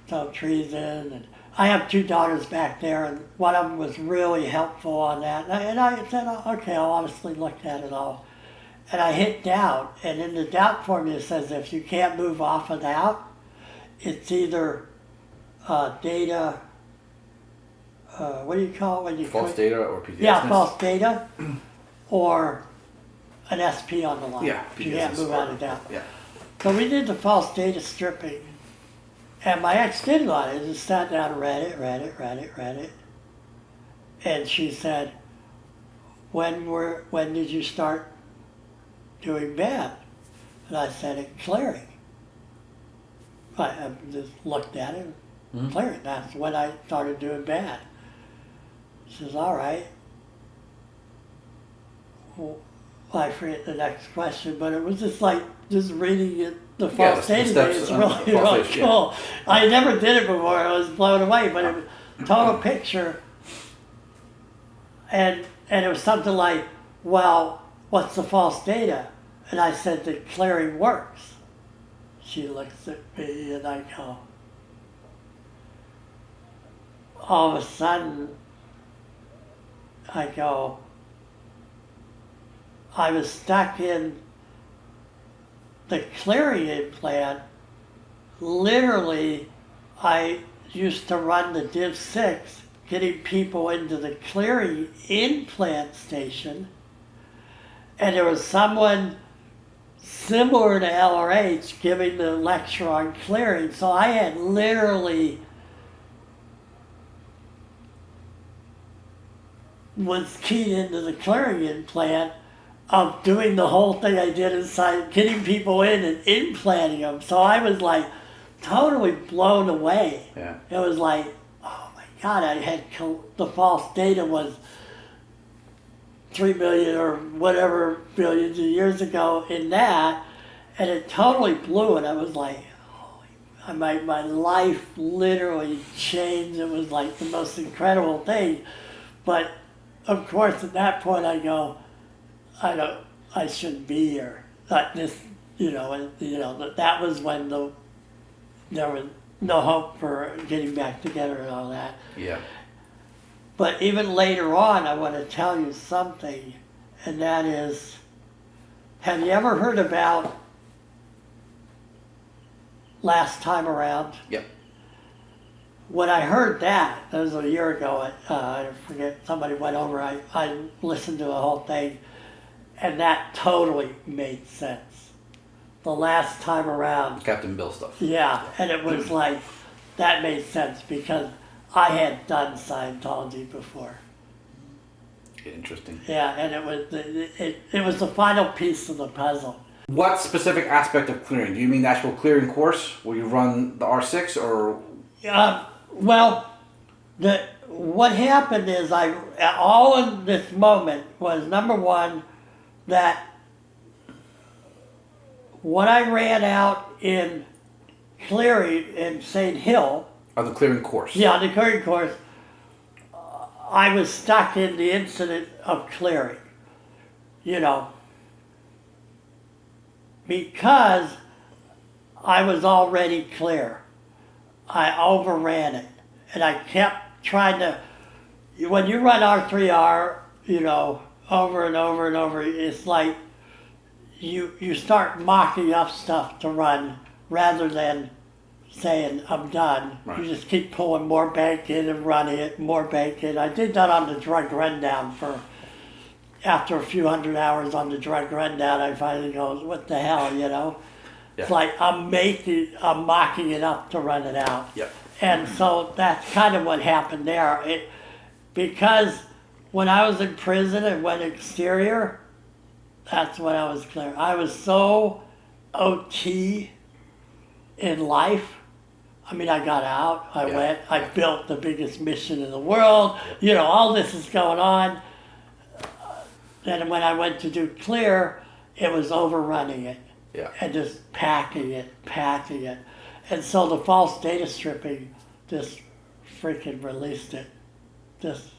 So treason, and I have 2 daughters back there, and one of them was really helpful on that. And I said, oh, okay, I'll honestly look at it all. And I hit doubt, and in the doubt formula it says if you can't move off of doubt, it's either data, what do you call it when you false data or PTSD? Yeah, false data, or an SP on the line. Yeah, you can't move out of doubt. Yeah. So we did the false data stripping, and my ex did a lot. I just sat down and read it, and she said, when did you start doing bad? And I said, at clearing. I just looked at it, clearing. That's when I started doing bad. She says, all right. Well, I forget the next question, but it was just like, just reading it, the false data is really cool. I never did it before. I was blown away, but it was total picture. And it was something like, well, what's the false data? And I said, the clearing works. She looks at me and I go, all of a sudden, I go, I was stuck in the clearing implant. Literally, I used to run the Div 6 getting people into the clearing implant station, and there was someone similar to LRH giving the lecture on clearing. So I had literally was keyed into the clearing implant of doing the whole thing I did inside, getting people in and implanting them. So I was like totally blown away. Yeah. It was like, oh my God, I had the false data was 3 million or whatever billions of years ago in that, and it totally blew it. I was like, holy, my life literally changed. It was like the most incredible thing. But of course, at that point, I go, I shouldn't be here. Like this, that was when there was no hope for getting back together and all that. Yeah. But even later on, I want to tell you something, and that is, have you ever heard about Last Time Around? Yep. When I heard that was a year ago, I forget, somebody went over, I listened to the whole thing, and that totally made sense. The Last Time Around. Captain Bill stuff. Yeah, and it was like, that made sense because I had done Scientology before. Interesting. Yeah, and it was the final piece of the puzzle. What specific aspect of clearing? Do you mean the actual clearing course where you run the R6 or? Well, what happened is all in this moment was, number one, that when I ran out in clearing in St. Hill. Of the clearing course? Yeah, the clearing course. I was stuck in the incident of clearing, because I was already clear. I overran it, and I kept trying to, when you run R3R, over and over and over, it's like you start mocking up stuff to run rather than saying, I'm done. Right. You just keep pulling more bank in and running it, more bank in. I did that on the drug rundown after a few hundred hours on the drug rundown, I finally go, what the hell, Yeah. It's like I'm mocking it up to run it out. Yep. And so that's kind of what happened there. Because when I was in prison and went exterior, that's when I was clear. I was so OT in life. I mean, I got out, I built the biggest mission in the world, all this is going on. And when I went to do clear, it was overrunning it. Yeah. And just packing it. And so the false data stripping just freaking released it. Just,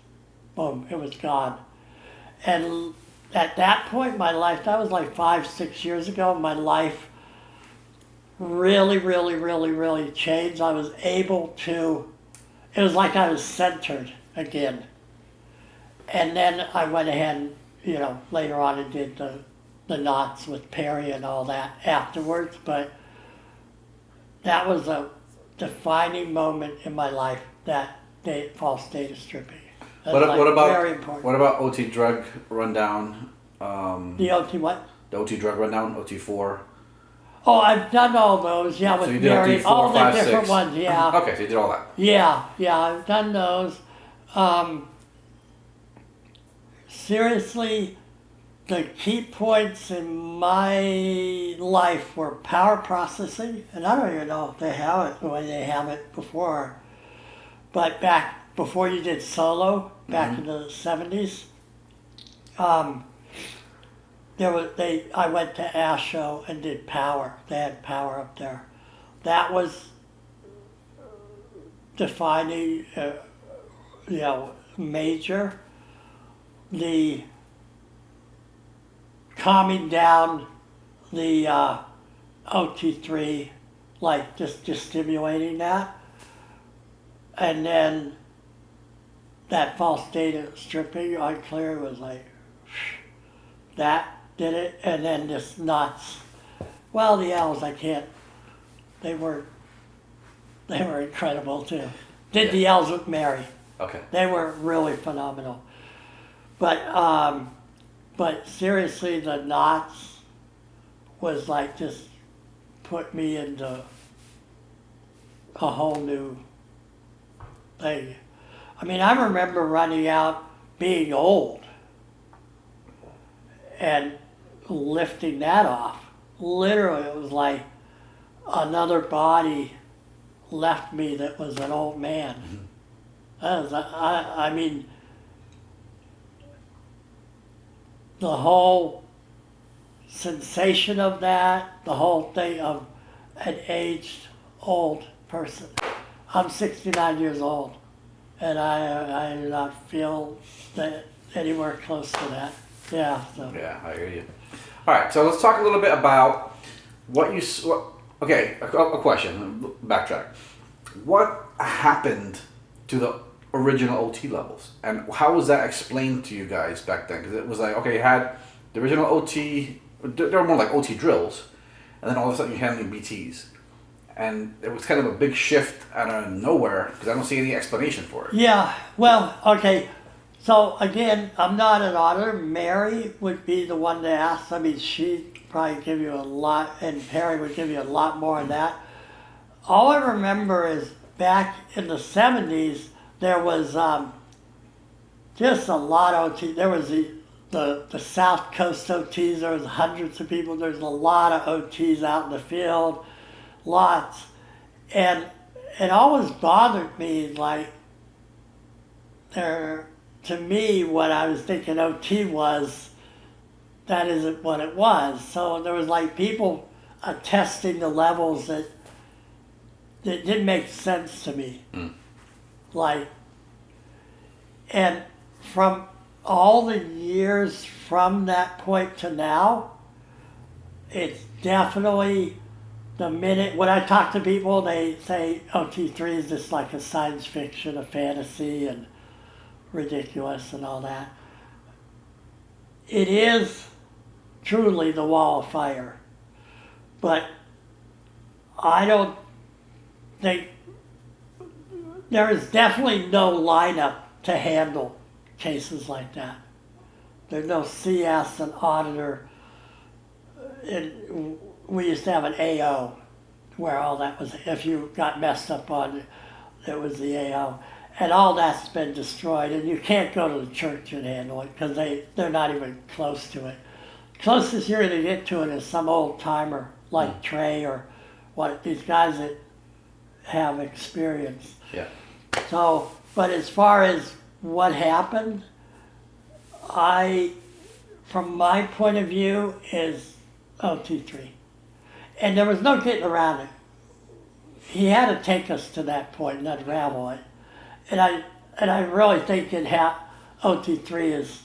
boom, it was gone. And at that point in my life, that was like 5-6 years ago, my life really, really, really, really changed. I was able to, it was like I was centered again. And then I went ahead and, later on and did the knots with Perry and all that afterwards, but that was a defining moment in my life, that false data stripping. What about very important. What about OT drug rundown? The OT what? The OT drug rundown, OT4. Oh, I've done all those, yeah, with So you did Mary, OT4, all the 5, different 6. ones, yeah. Okay, so you did all that. Yeah, I've done those. Seriously, the key points in my life were power processing, and I don't even know if they have it the way they have it before. But back before you did solo, back in the 70s, I went to ASHO and did power. They had power up there. That was defining, major. The calming down the OT3, like just stimulating that. And then that false data stripping on clear was like, that did it. And then this nuts. Well, the L's, I can't, they were incredible too. Did the L's with Mary. Okay. They were really phenomenal. But seriously, the knots was like just put me into a whole new thing. I mean, I remember running out being old and lifting that off. Literally, it was like another body left me that was an old man. That was, I mean, the whole sensation of that, the whole thing of an aged old person. I'm 69 years old, and I do not feel that anywhere close to that. Yeah. So. Yeah, I hear you. All right, so let's talk a little bit about okay, a question. Backtrack. What happened to the original OT levels, and how was that explained to you guys back then? Because it was like, okay, you had the original OT. They were more like OT drills, and then all of a sudden you're handling BTs. And it was kind of a big shift out of nowhere because I don't see any explanation for it. Yeah, well, okay. So again, I'm not an auditor. Mary would be the one to ask. I mean, she'd probably give you a lot, and Perry would give you a lot more on that. All I remember is back in the 70s, there was just a lot of OT. There was the South Coast OTs. There was hundreds of people. There's a lot of OTs out in the field. Lots. And it always bothered me, like, to me, what I was thinking OT was, that isn't what it was. So there was like people attesting the levels that didn't make sense to me. Like, and from all the years from that point to now, it's definitely the minute, when I talk to people, they say OT3 is just like a science fiction, a fantasy, and ridiculous and all that. It is truly the wall of fire. But I don't think, there is definitely no lineup to handle cases like that. There's no CS, an auditor. We used to have an AO where all that was, if you got messed up on it was the AO. And all that's been destroyed, and you can't go to the church and handle it because they're not even close to it. Closest you're going to get to it is some old timer like Trey or what these guys that have experience. Yeah. So, but as far as what happened, from my point of view, is OT3. And there was no getting around it. He had to take us to that point and unravel it. And I really think OT3 is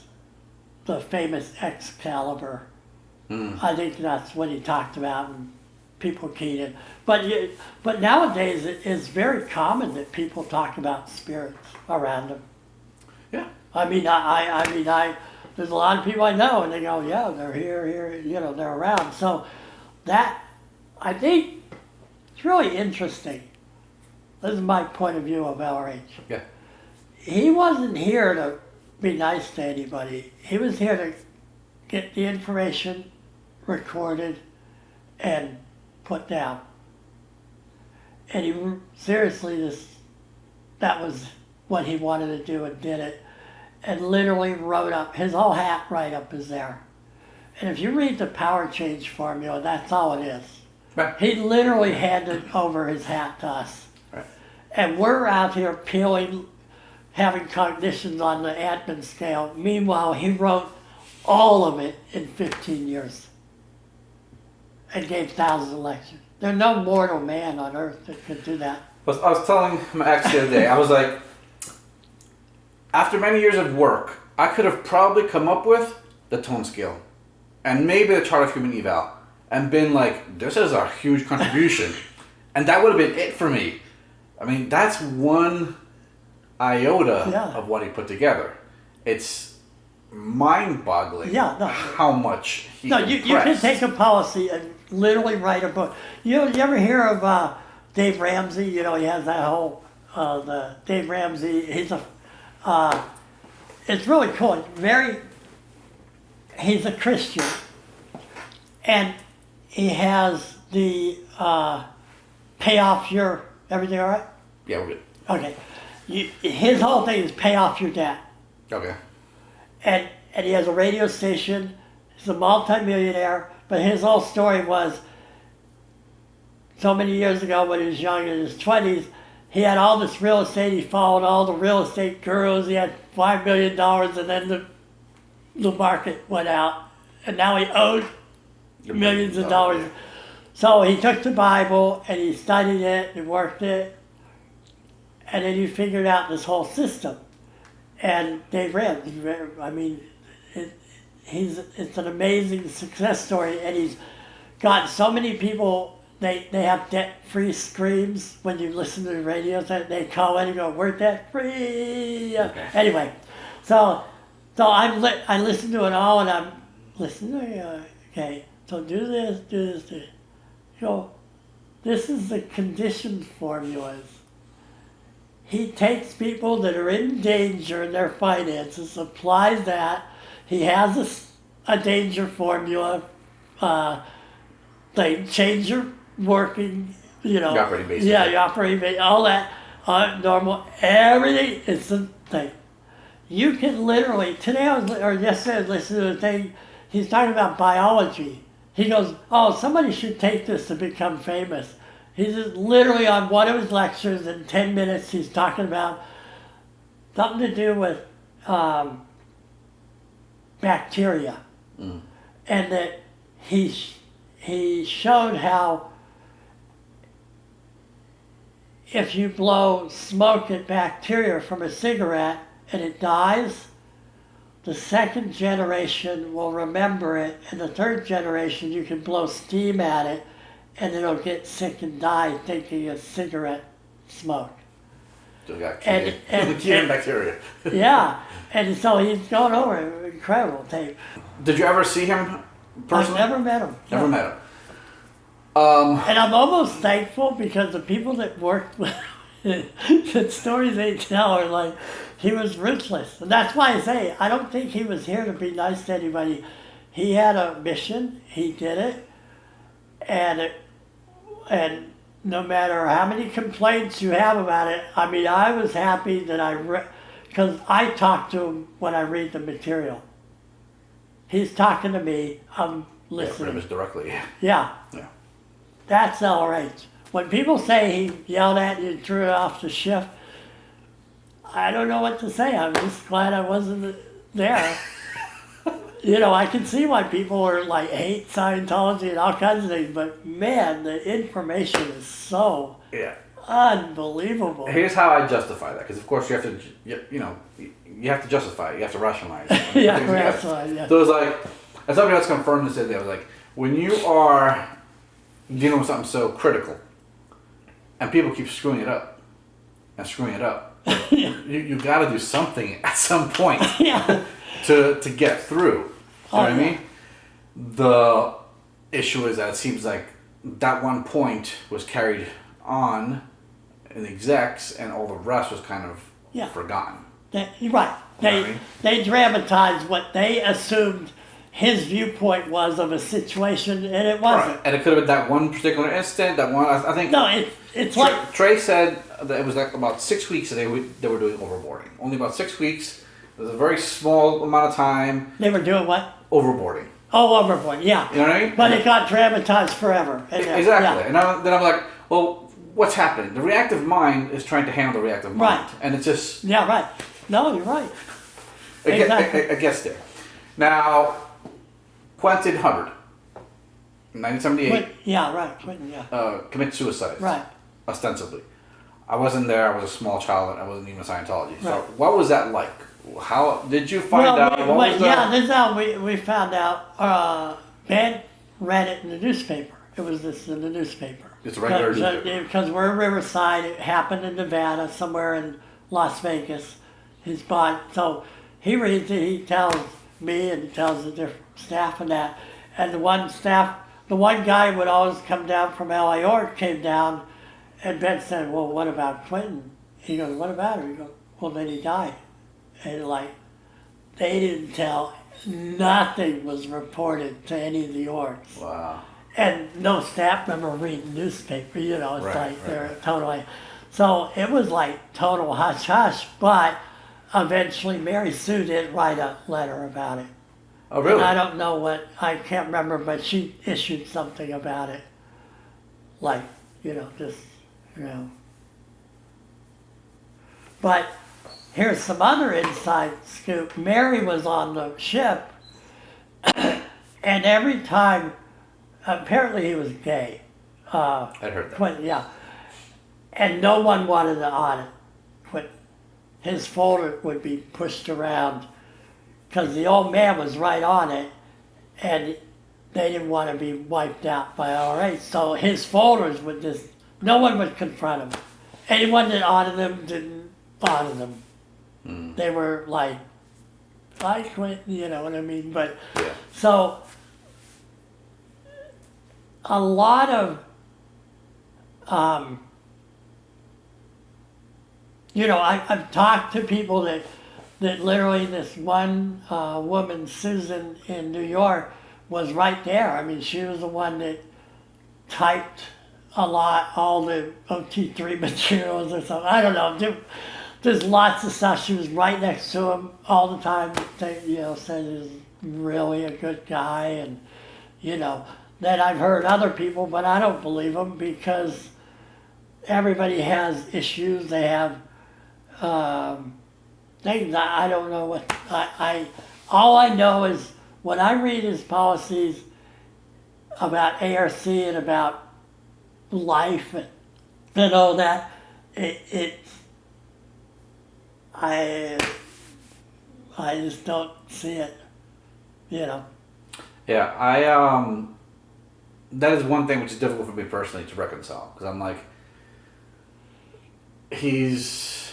the famous Excalibur. I think that's what he talked about, and people keyed it. But nowadays it is very common that people talk about spirits around them. Yeah. I mean, there's a lot of people I know, and they go, yeah, they're here, they're around. So that, I think, it's really interesting. This is my point of view of LRH. Yeah. He wasn't here to be nice to anybody. He was here to get the information recorded and put down. And he seriously that was what he wanted to do and did it. And literally wrote up, his whole hat write-up is there. And if you read the power change formula, that's all it is. Right. He literally handed over his hat to us. Right. And we're out here peeling, having cognitions on the admin scale. Meanwhile, he wrote all of it in 15 years and gave thousands of lectures. There's no mortal man on earth that could do that. I was telling my ex the other day, I was like, after many years of work, I could have probably come up with the tone scale and maybe the chart of human eval and been like, this is a huge contribution. And that would have been it for me. I mean, that's one iota of what he put together. It's mind-boggling how much he you can take a policy and literally write a book. You ever hear of Dave Ramsey? He has that whole, the Dave Ramsey, he's it's really cool. He's a Christian, and he has the pay off your, everything all right? Yeah, we're good. Okay. His whole thing is pay off your debt. Okay. And he has a radio station. He's a multi-millionaire, but his whole story was so many years ago when he was young, in his 20s, he had all this real estate. He followed all the real estate gurus. He had $5 million, and then the market went out, and now he owed millions of dollars. Yeah. So he took the Bible and he studied it and worked it, and then he figured out this whole system. And Dave Rim, I mean, it's an amazing success story, and he's got so many people. They have debt-free screams when you listen to the radio. They call in and go, "We're debt-free." Okay. Anyway, so I listen to it all, and I'm listening. Okay, so do this. You know, this is the conditioned formulas. He takes people that are in danger in their finances, applies that. He has a danger formula. They change your working, you know. Your operating base. Yeah, your operating base, all that, normal, everything is the thing. You can literally, yesterday I was listening to a thing, he's talking about biology. He goes, oh, somebody should take this to become famous. He's just literally on one of his lectures in 10 minutes, he's talking about something to do with bacteria. Mm. And that he showed how if you blow smoke at bacteria from a cigarette and it dies, the second generation will remember it, and the third generation you can blow steam at it and it'll get sick and die thinking it's cigarette smoke. So we got bacteria. Yeah, and so he's going over it. Incredible tape. Did you ever see him personally? I've never met him. Never met him. And I'm almost thankful because the people that worked with the stories they tell are like, he was ruthless. And that's why I say, I don't think he was here to be nice to anybody. He had a mission, he did it, and no matter how many complaints you have about it, I mean, I was happy that because I talk to him when I read the material. He's talking to me, I'm listening. Yeah, pretty much directly. Yeah. Yeah. That's LRH. When people say he yelled at you and threw it off the shift, I don't know what to say. I'm just glad I wasn't there. You know, I can see why people are like hate Scientology and all kinds of things, but man, the information is so unbelievable. Here's how I justify that, because of course you have to, you have to justify it. You have to rationalize it. Yeah, rationalize. Yeah. So it's like, as somebody else confirmed this the other day, I was like, when you are dealing with something so critical, and people keep screwing it up, you got to do something at some point to get through. You know what I mean? The issue is that it seems like that one point was carried on in the execs, and all the rest was kind of forgotten. They dramatized what they assumed his viewpoint was of a situation, and it wasn't. Right. And it could have been that one particular instant, that one, I think... No, it's like... Trey said that it was like about 6 weeks that they were doing overboarding. Only about 6 weeks. It was a very small amount of time. They were doing what? Overboarding. Oh, overboarding, yeah. You know what I mean? But it got dramatized forever. Exactly. Yeah. And then I'm like, well, what's happening? The reactive mind is trying to handle the reactive mind. Right. And it's just... Yeah, right. No, you're right. It gets there. Now... Quentin Hubbard, 1978. Quentin, commit suicide. Right. Ostensibly. I wasn't there. I was a small child. I wasn't even a Scientologist. Right. So what was that like? How did you find out? This is how we found out. Ben read it in the newspaper. It was in the newspaper. It's a regular newspaper. Because we're in Riverside. It happened in Nevada, somewhere in Las Vegas. So he reads it. He tells me and he tells the different staff and that. And the one guy would always come down from LA or came down, and Ben said, well, what about Quentin? He goes, what about him? He goes, well, then he died. and like they didn't tell. Nothing was reported to any of the orgs. Wow. And no staff member reading newspaper, you know, it's Right, like they're right. totally. So it was like total hush hush, but eventually Mary Sue did write a letter about it. Oh, really? And I don't know what, I can't remember, but she issued something about it. Like, you know, just, you know. But here's some other inside scoop. Mary was on the ship, and every time, apparently he was gay. I'd heard that. Quentin, yeah. And no one wanted to audit Quentin. His folder would be pushed around because the old man was right on it, and they didn't want to be wiped out by RA. So his folders would just, no one would confront him. Anyone that audited them didn't audit them. They were like, I quit, you know what I mean? But Yeah. so a lot of, you know, I've talked to people that literally this one woman, Susan in New York, was right there. I mean, she was the one that typed a lot, all the OT3 materials or something. I don't know. There's lots of stuff. She was right next to him all the time. They, you know, said he's really a good guy, and you know. Then I've heard other people, but I don't believe them because everybody has issues. They have things. I don't know what all I know is when I read his policies about ARC and about life and all that, I just don't see it, you know. Yeah, that is one thing which is difficult for me personally to reconcile, because I'm like, he's,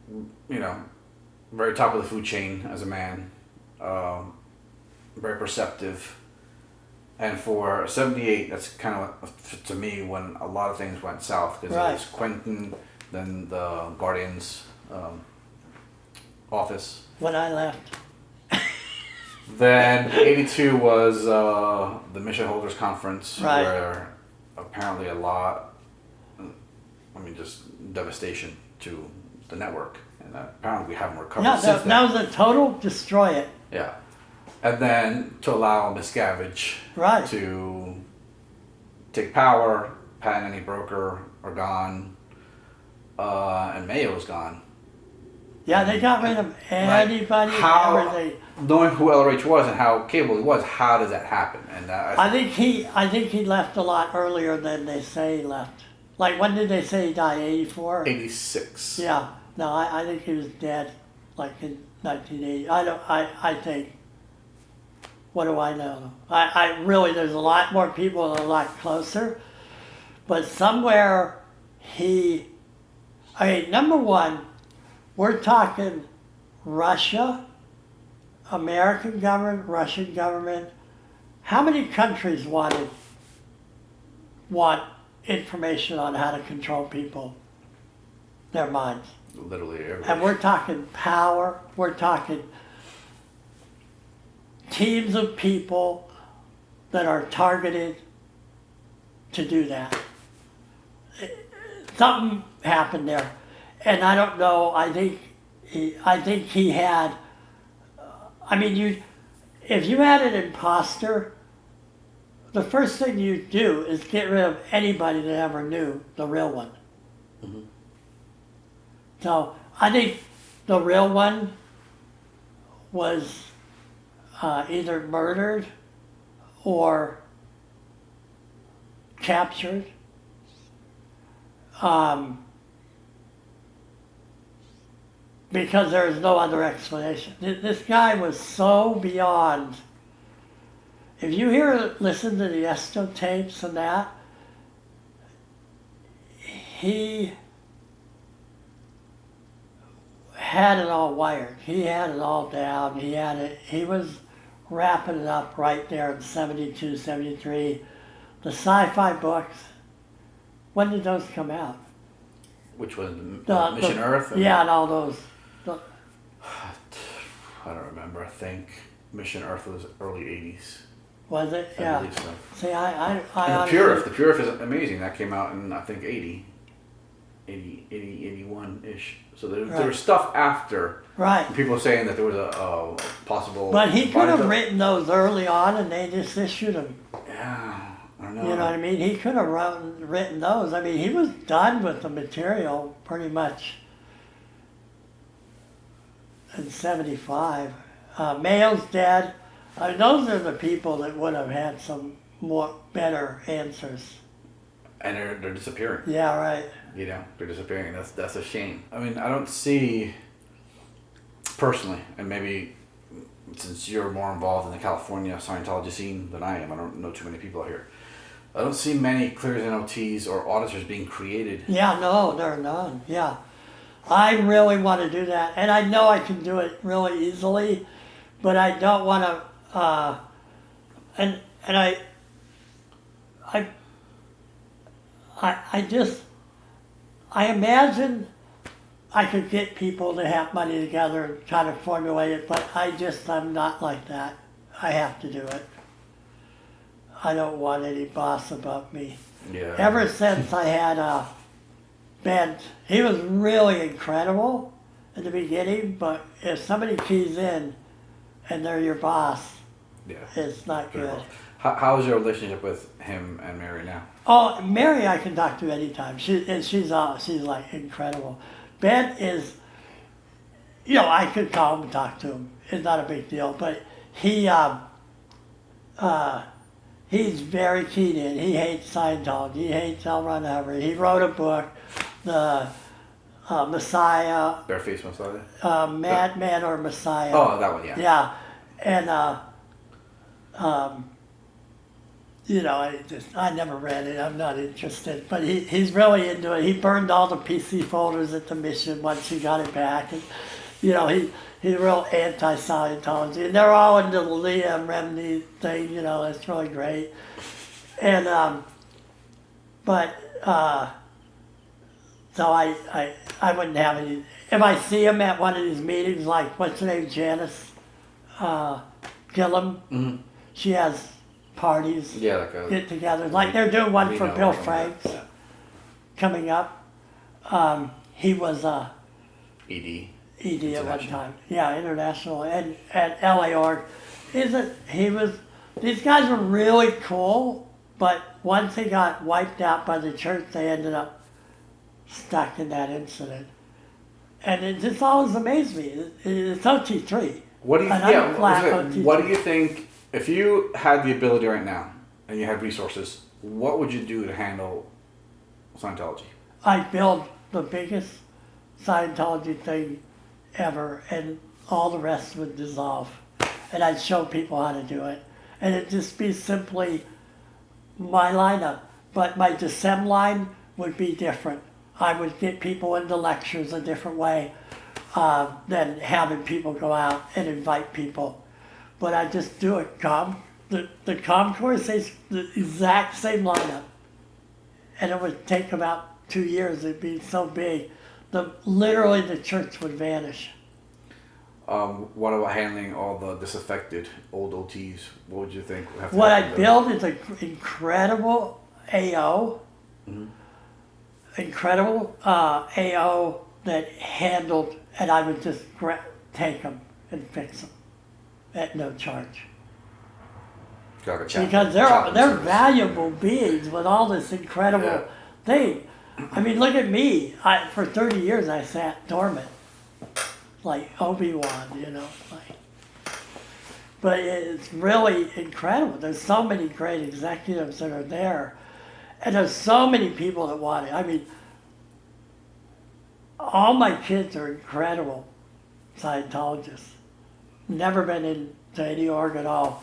you know, very top of the food chain as a man, very perceptive, and for 78, that's kind of, to me, when a lot of things went south, because Right. it was Quentin, then the Guardian's office. When I left. Then 82 was the Mission Holders Conference, Right. where apparently a lot, I mean, just devastation to the network, and apparently we haven't recovered Yeah, since then. that was a total destroy it. Yeah, and then to allow Miscaviage Right. to take power, Pat and any broker are gone, and Mayo's gone. Yeah, they got rid of anybody, How, everything. knowing who LRH was and how capable he was, how does that happen? And I think he left a lot earlier than they say he left. Like, when did they say he died? 84? 86. Yeah. No, I think he was dead, like in 1980. I think. What do I know? I really, there's a lot more people a lot closer. But somewhere number one, we're talking Russia, American government, Russian government. How many countries want information on how to control people, their minds? Literally everybody. And we're talking power, we're talking teams of people that are targeted to do that. Something happened there. And I don't know, I think he had, I mean, if you had an imposter, the first thing you do is get rid of anybody that ever knew the real one. Mm-hmm. So I think the real one was either murdered or captured. Because there is no other explanation. This guy was so beyond. If you listen to the Esto tapes and that, he had it all wired. He had it all down. He was wrapping it up right there in 72, 73. The sci-fi books, when did those come out? Which was Mission Earth? Yeah, and all those. I don't remember. I think Mission Earth was early 80s. Was it? I Yeah. believe so. See, I And honestly, the Purif is amazing. That came out in, I think, 81-ish. So there was stuff after. right. People saying that there was a possible... But he could have body- written those early on, and they just issued them. Yeah, I don't know. You know what I mean? He could have written those. I mean, he was done with the material pretty much in 75. Mayo's dead. I mean, those are the people that would have had some better answers. And they're disappearing. Yeah, right. You know, they're disappearing. That's a shame. I mean, I don't see, personally, and maybe since you're more involved in the California Scientology scene than I am, I don't know too many people out here. I don't see many clears and OTs or auditors being created. Yeah, no, there are none. Yeah. I really want to do that. And I know I can do it really easily, but I don't want to, and I imagine I could get people to have money together and try to formulate it, but I'm not like that. I have to do it. I don't want any boss above me. Yeah. Ever since I had Ben, he was really incredible in the beginning, but if somebody keys in and they're your boss, Yeah. it's not Very good. well. How's your relationship with him and Mary now? Oh, Mary, I can talk to anytime. She's like incredible. Ben is, I could call him and talk to him. It's not a big deal, but he's very keyed in. He hates Scientology. He hates L. Ron Hubbard. He wrote a book, the Messiah, Bareface Messiah? Madman or Messiah. Oh, that one, yeah. Yeah, and I never read it. I'm not interested. But he's really into it. He burned all the PC folders at the mission once he got it back, and he's real anti-Scientology. And they're all into the Leah Rimini thing. It's really great. And so I wouldn't have any. If I see him at one of these meetings, like what's her name, Janice Gillum, Mm-hmm. she has parties, Yeah, like a... get together. Like they're doing one for Reno Bill or Franks yeah. coming up. He was ED. ED at one International. time. Yeah, international and at LA org. These guys were really cool, but once they got wiped out by the church, they ended up stuck in that incident. And it just always amazed me. It's OT3. What do you? And I'm Yeah. flat What OT3. do you think if you had the ability right now and you had resources? What would you do to handle Scientology? I'd build the biggest Scientology thing ever, and all the rest would dissolve. And I'd show people how to do it. And it'd just be simply my lineup. But my Decem line would be different. I would get people into lectures a different way than having people go out and invite people. But I just do it. The Com course is the exact same lineup. And it would take about 2 years. It'd be so big. Literally the church would vanish. What about handling all the disaffected old OTs? What would you think would have to What happen I to built is an incredible AO. Mm-hmm. Incredible AO that handled, and I would just take them and fix them at no charge. Like a chaplain- Because chaplain they're service. valuable beings with all this incredible Yeah. thing. I mean, look at me. For 30 years I sat dormant, like Obi-Wan, But it's really incredible. There's so many great executives that are there. And there's so many people that want it. I mean, all my kids are incredible Scientologists. Never been into any org at all.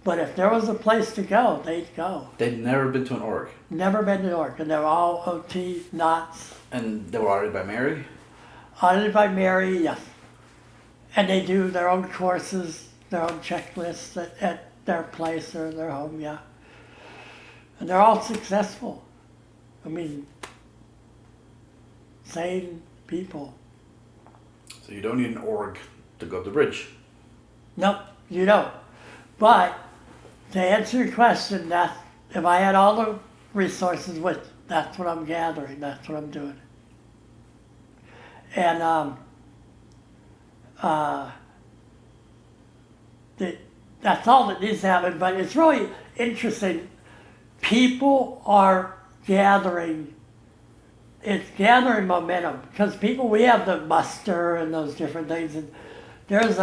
But if there was a place to go, they'd go. They'd never been to an org. Never been to org. And they're all OT knots. And they were audited by Mary? Audited by Mary, yes. And they do their own courses, their own checklists at their place or their home, yeah. And they're all successful. I mean, sane people. So you don't need an org to go up the bridge. Nope, you don't. But to answer your question, that's, if I had all the resources, which that's what I'm gathering, that's what I'm doing. And that's all that needs to happen. But it's really interesting. People are gathering. It's gathering momentum because we have the muster and those different things, and there's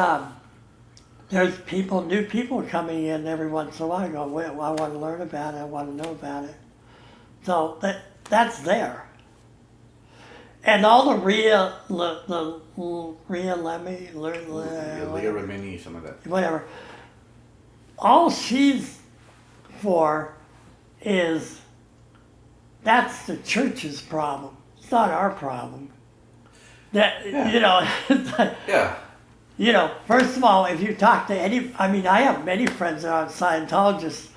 people, new people coming in every once in a while. I go, well, I want to learn about it. I want to know about it. So that's there. And all the Leah Rimini, something like that. Whatever. All she's for is that's the church's problem. It's not our problem. That you know. Yeah. You know, first of all, if you talk to I have many friends that are Scientologists.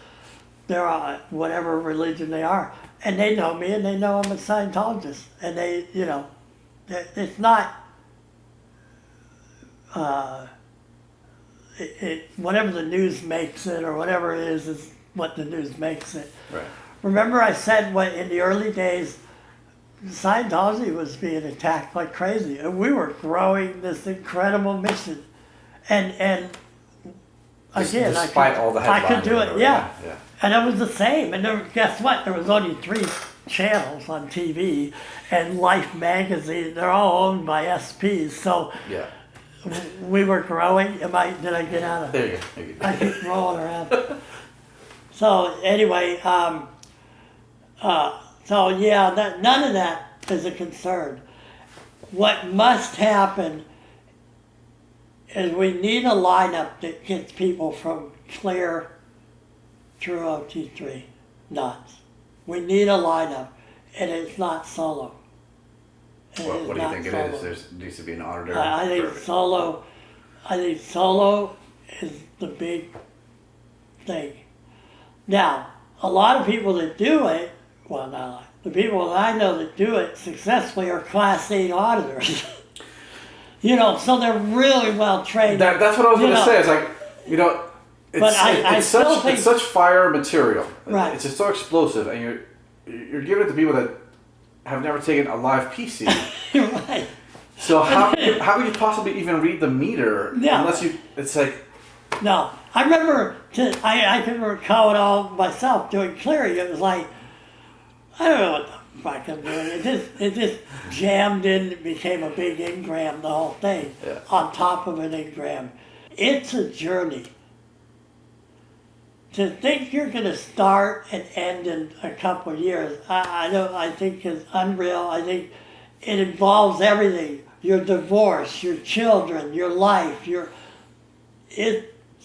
They're whatever religion they are, and they know me, and they know I'm a Scientologist, and they, you know, it's not. Whatever the news makes it, or whatever it is what the news makes it. Right. Remember, I said in the early days, Scientology was being attacked like crazy, and we were growing this incredible mission, and again, despite all the headlines, I could do it, yeah. Yeah. And it was the same. And guess what? There was only 3 channels on TV, and Life magazine. They're all owned by SPs, so Yeah. we were growing. Did I get out of? There you go. I keep rolling around. So anyway, none of that is a concern. What must happen is we need a lineup that gets people from clear through OT3 NOTs. We need a lineup, and it's not solo. What do you think solo. it is? There needs to be an auditor. I think solo is the big thing. Now, a lot of people that do it, well, not a lot, the people that I know that do it successfully are Class 8 auditors. You know, so they're really well trained. That's what I was going to say. It's like, you know, it's such fire material. Right. It's just so explosive, and you're giving it to people that have never taken a live PC. Right. So how could you possibly even read the meter unless you? It's like. No, I remember. I can recall it all myself doing clearing. It was like, I don't know what the fuck I'm doing. It just jammed in. It became a big engram. The whole thing on top of an engram. It's a journey. To think you're going to start and end in a couple of years, I think is unreal. I think it involves everything: your divorce, your children, your life.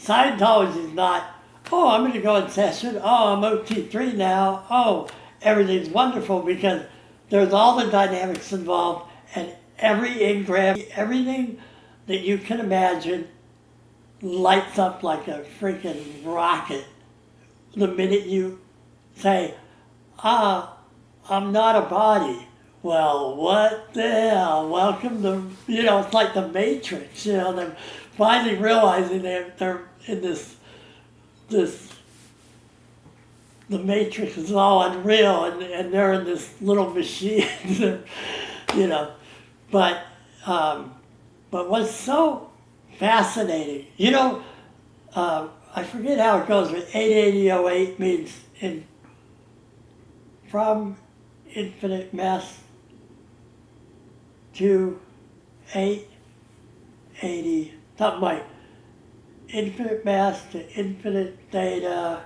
Scientology is not, oh, I'm going to go in session. Oh, I'm OT3 now. Oh, everything's wonderful, because there's all the dynamics involved, and every engram, everything that you can imagine lights up like a freaking rocket the minute you say, I'm not a body. Well, what the hell? Welcome to, it's like the Matrix, they're finally realizing they're in this, the Matrix is all unreal, and they're in this little machine, but what's so fascinating, I forget how it goes, but 88008 means from infinite mass to 880, something like infinite mass to infinite theta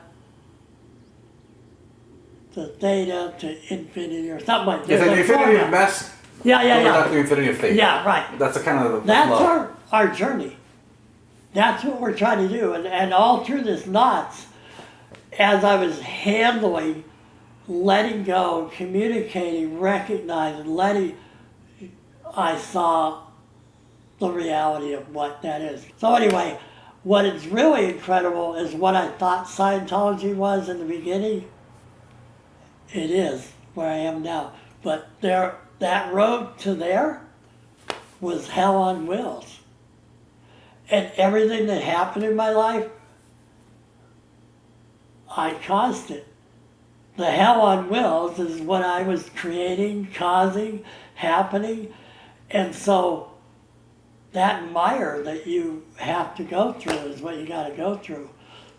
to theta to infinity, or something like that. Yeah, the infinity of mass. Yeah. Not the infinity of theta. Yeah, right. That's the kind of That's our journey. That's what we're trying to do. And all through this knots, as I was handling, letting go, communicating, recognizing, I saw the reality of what that is. So anyway, what is really incredible is what I thought Scientology was in the beginning. It is where I am now. But that road to there was hell on wheels. And everything that happened in my life, I caused it. The hell on wheels is what I was creating, causing, happening. And so that mire that you have to go through is what you got to go through.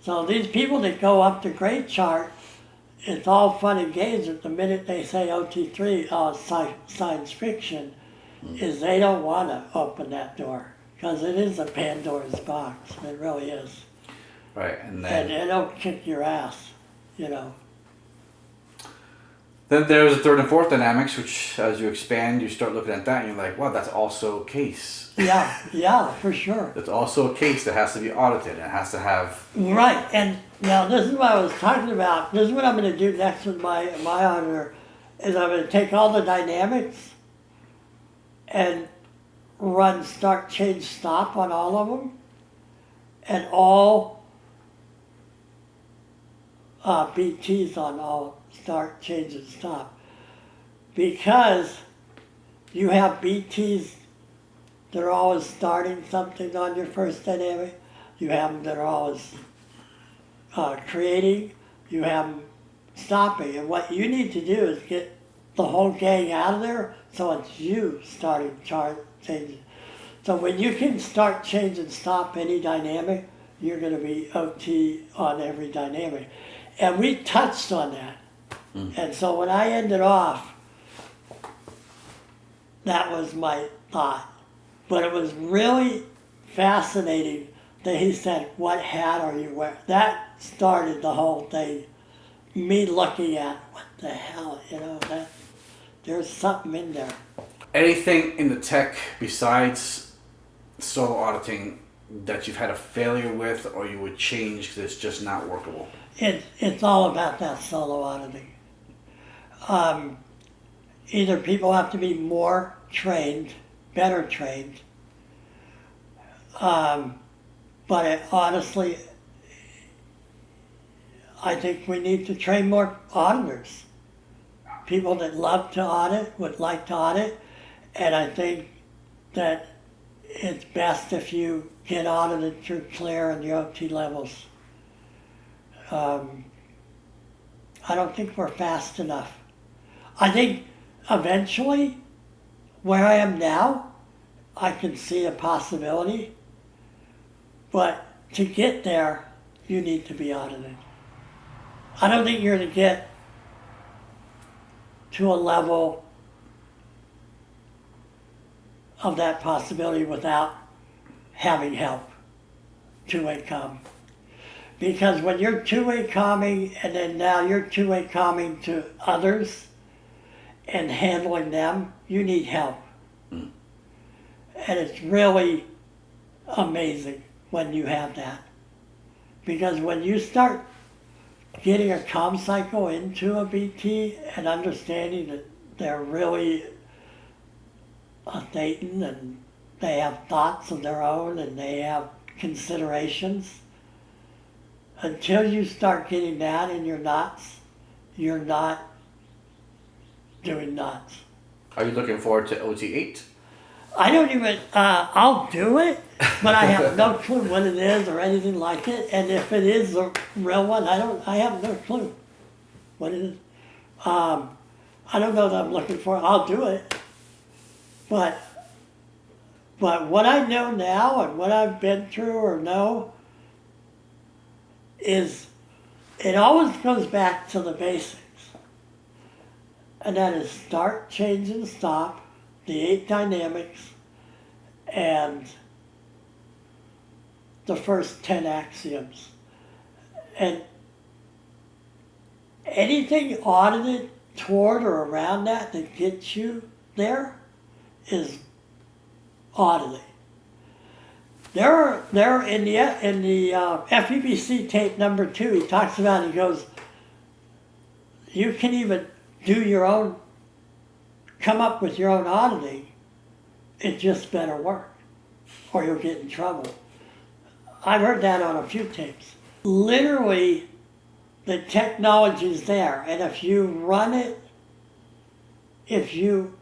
So these people that go up the grade chart, it's all fun and games at the minute they say OT3, science fiction, is they don't want to open that door. Because it is a Pandora's box. It really is. Right, and then... And it'll kick your ass, you know. Then there's the third and fourth dynamics, which as you expand, you start looking at that and you're like, wow, that's also a case. Yeah, for sure. It's also a case that has to be audited. It has to have... Right, and now this is what I was talking about. This is what I'm going to do next with my auditor, is I'm going to take all the dynamics and run start, change, stop on all of them, and all BTs on all start, change, and stop. Because you have BTs that are always starting something on your first dynamic, you have them that are always creating, you have them stopping, and what you need to do is get the whole gang out of there so it's you starting, changing. So when you can start, change, and stop any dynamic, you're going to be OT on every dynamic. And we touched on that. And so when I ended off, that was my thought. But it was really fascinating that he said, what hat are you wearing? That started the whole thing. Me looking at, what the hell, you know, that there's something in there. Anything in the tech besides solo auditing that you've had a failure with or you would change because it's just not workable? It's all about that solo auditing. Either people have to be more trained, better trained, but honestly, I think we need to train more auditors. People that love to audit, would like to audit, and I think that it's best if you get audited through clear and your OT levels. I don't think we're fast enough. I think eventually, where I am now, I can see a possibility, but to get there, you need to be audited. I don't think you're going to get to a level of that possibility without having help, two-way comm. Because when you're two-way comming and then now you're two-way comming to others and handling them, you need help. And it's really amazing when you have that. Because when you start getting a comm cycle into a BT and understanding that they're really a Thetan and they have thoughts of their own and they have considerations, until you start getting that in your knots, you're not doing knots. Are you looking forward to OT8? I don't even, I'll do it, but I have no clue what it is or anything like it. And if it is a real one, I have no clue what it is. I don't know that I'm looking for it. I'll do it. But what I know now and what I've been through or know is it always goes back to the basics. And that is start, change, and stop, the 8 dynamics, and the first 10 axioms. And anything audited toward or around that gets you there is auditing. There in the FEBC tape number 2, he talks about, he goes, you can even do your own, come up with your own auditing, it just better work, or you'll get in trouble. I've heard that on a few tapes. Literally, the technology's there, and if you run it, if you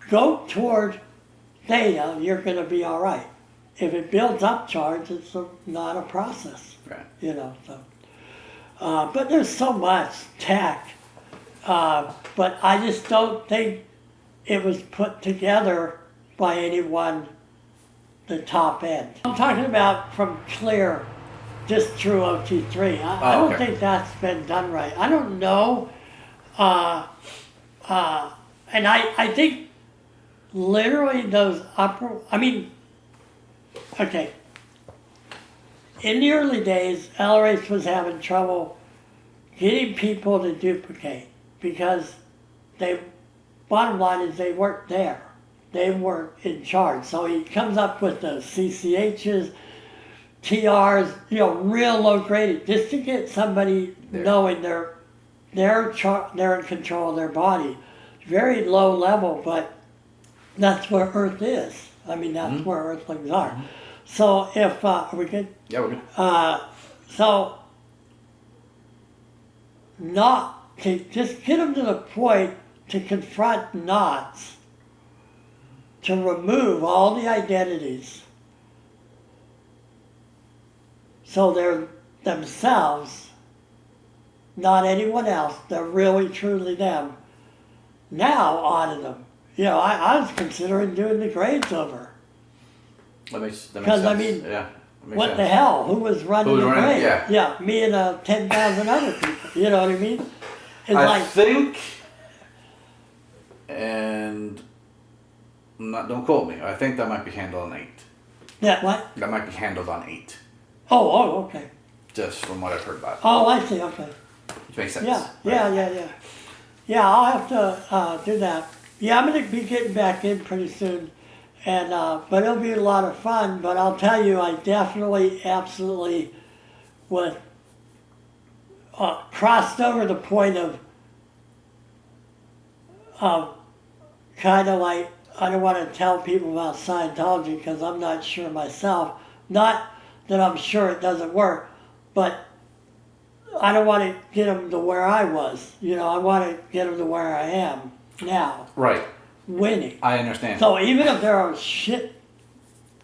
go toward Theta, you're going to be all right. if it builds up charge, it's not a process. Right. You know, so. But there's so much tech. But I just don't think it was put together by anyone, the top end. I'm talking about from clear, just through OT3. I don't think that's been done right. I don't know. And I think literally those okay. In the early days, LRH was having trouble getting people to duplicate because bottom line is they weren't there. They weren't in charge. So he comes up with the CCHs, TRs, real low graded, just to get somebody knowing they're in control of their body. Very low level, but that's where Earth is. I mean, that's where Earthlings are. Mm-hmm. So if, are we good? Yeah, we're good. So, just get them to the point to confront knots, to remove all the identities, so they're themselves, not anyone else, they're really truly them. Now audit them. I was considering doing the grades over. That makes sense. Because what the hell? Who was running the grade? Yeah, me and 10,000 other people. You know what I mean? I think, and don't quote me, I think that might be handled on 8. Yeah, what? That might be handled on 8. Oh, okay. Just from what I've heard about it. Oh, I see, okay. Which makes sense. Yeah, right? Yeah, I'll have to do that. Yeah, I'm going to be getting back in pretty soon. And but it'll be a lot of fun. But I'll tell you, I definitely, absolutely was crossed over the point of kind of like, I don't want to tell people about Scientology because I'm not sure myself. Not that I'm sure it doesn't work, but I don't want to get them to where I was. I want to get them to where I am now. Right. Winning. I understand. So even if they're shit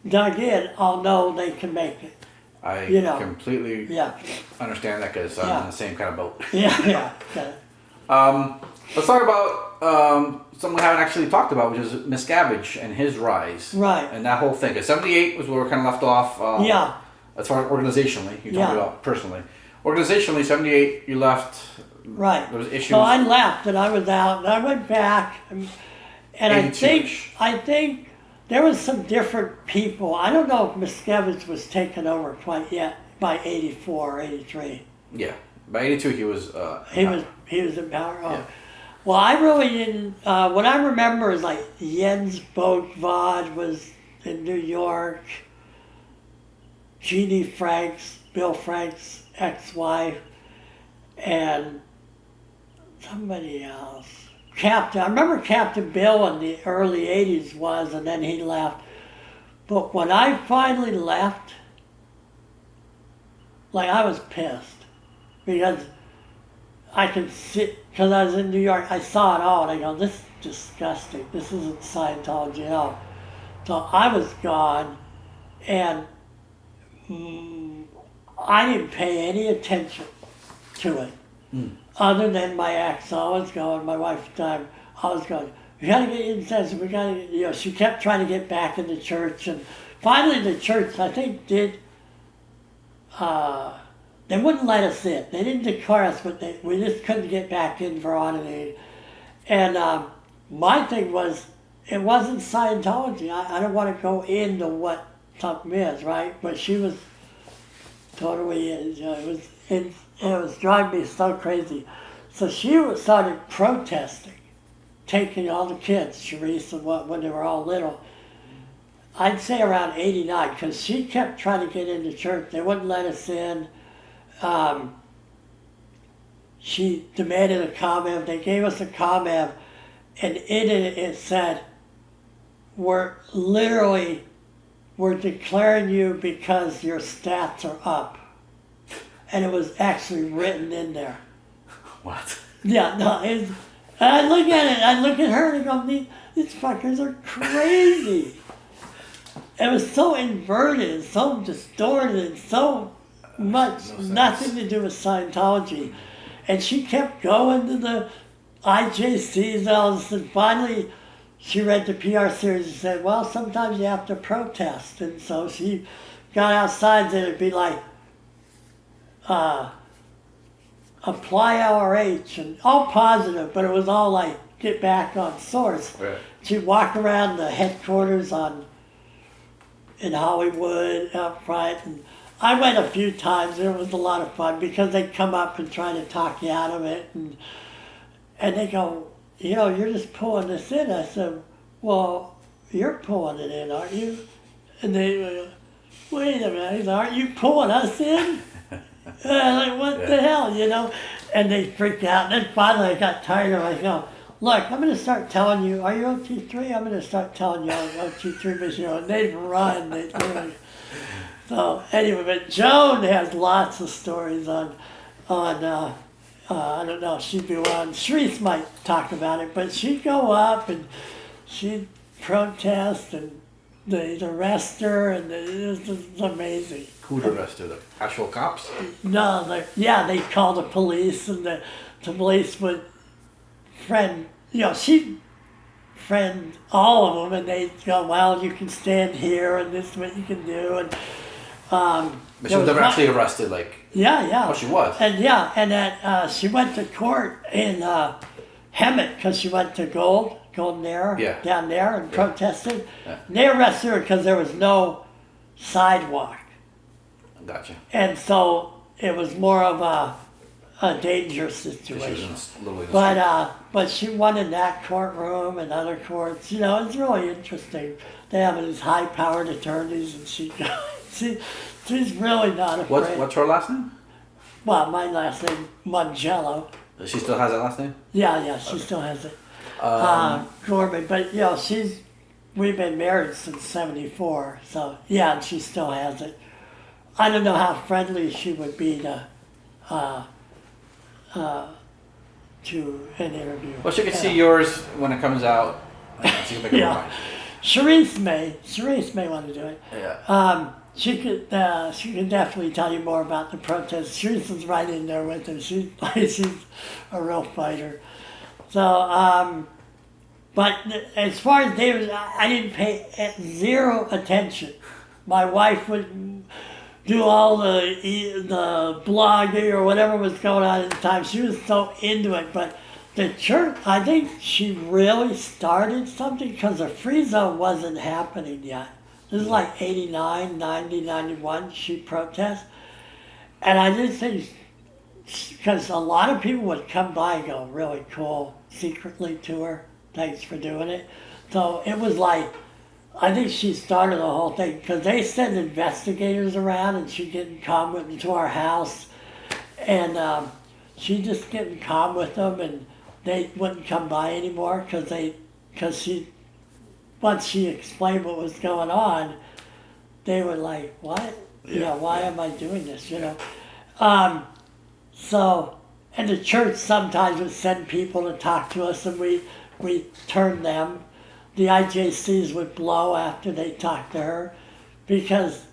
dug in, I'll know they can make it. I completely understand that because I'm in the same kind of boat. Yeah. Let's talk about something we haven't actually talked about, which is Miscaviage and his rise. Right. And that whole thing. Because 78 was where we kind of left off. As far as organizationally, you talked about personally. Organizationally, 78, you left. Right. There was issues. So I left and I was out and I went back. And I think there was some different people. I don't know if Miscaviage was taken over quite yet by 84 or 83. Yeah, by 82 he was. He was in power. Oh. Yeah. Well, I really didn't. What I remember is like Jens Vod was in New York. Jeannie Franks, Bill Frank's ex-wife, and somebody else. I remember Captain Bill in the early 80s was, and then he left. But when I finally left, I was pissed. Because I could sit, because I was in New York, I saw it all, and I go, this is disgusting. This isn't Scientology at all. So I was gone, and I didn't pay any attention to it. Other than my ex, I was going, my wife at the time, I was going, we got to get incentive, we got to get, she kept trying to get back in the church. And finally the church, I think, they wouldn't let us in. They didn't declare us, but we just couldn't get back in for auditing. And my thing was, it wasn't Scientology. I don't want to go into what something is, right? But she was totally, it was driving me so crazy. So she started protesting, taking all the kids, Sharice and when they were all little. I'd say around 89, because she kept trying to get into church. They wouldn't let us in. She demanded a comment. They gave us a comment, and in it said, we're declaring you because your stats are up. And it was actually written in there. What? Yeah, no, and I look at it, I look at her and I go, these fuckers are crazy. it was so inverted, so distorted, so much, nothing to do with Scientology. And she kept going to the IJCs and all this, and finally she read the PR series and said, well, sometimes you have to protest. And so she got outside and it'd be like, apply LRH, and all positive, but it was all like, get back on source. Right. She'd walk around the headquarters in Hollywood out front, and I went a few times, and it was a lot of fun because they'd come up and try to talk you out of it, and they go, you're just pulling this in. I said, well, you're pulling it in, aren't you? And they go, wait a minute, aren't you pulling us in? Like, what the hell, And they freaked out, and then finally I got tired of it. I go, look, I'm going to start telling you, are you OT3? I'm going to start telling you I'm OT3 Mission, and they'd run. So anyway, but Joan has lots of stories on I don't know, she'd be on, Sharice might talk about it, but she'd go up and she'd protest, and they'd arrest her, and it was amazing. Who'd arrest her? The actual cops? No, they'd call the police, and the police would she'd friend all of them, and they'd go, well, you can stand here, and this is what you can do, and but she was never actually arrested, like... Yeah. Oh, she was? And that she went to court in Hemet, because she went to Golden Era, down there, and protested. Yeah. And they arrested her because there was no sidewalk. Gotcha. And so it was more of a dangerous situation. But she won in that courtroom and other courts. It's really interesting. They have these high-powered attorneys, and she's really not afraid. What's her last name? Well, my last name, Mongiello. She still has that last name? Yeah, she still has it. Gorman, but we've been married since '74, so yeah, and she still has it. I don't know how friendly she would be to an interview. Well, she could see yours when it comes out. Yeah. Sharice may want to do it. Yeah. She could definitely tell you more about the protest. Sharice is right in there with her. She's a real fighter. So, but as far as David, I didn't pay zero attention. My wife would do all the blogging or whatever was going on at the time. She was so into it, but the church, I think she really started something because the free zone wasn't happening yet. This is like 89, 90, 91, she protests. And I just think, because a lot of people would come by and go, really cool, secretly to her, thanks for doing it. So it was like, I think she started the whole thing, because they send investigators around, and she'd get come into our house, and she'd just get calm with them, and they wouldn't come by anymore, once she explained what was going on, they were like, what? Why am I doing this, and the church sometimes would send people to talk to us, and we turned them. The IJCs would blow after they talked to her, because,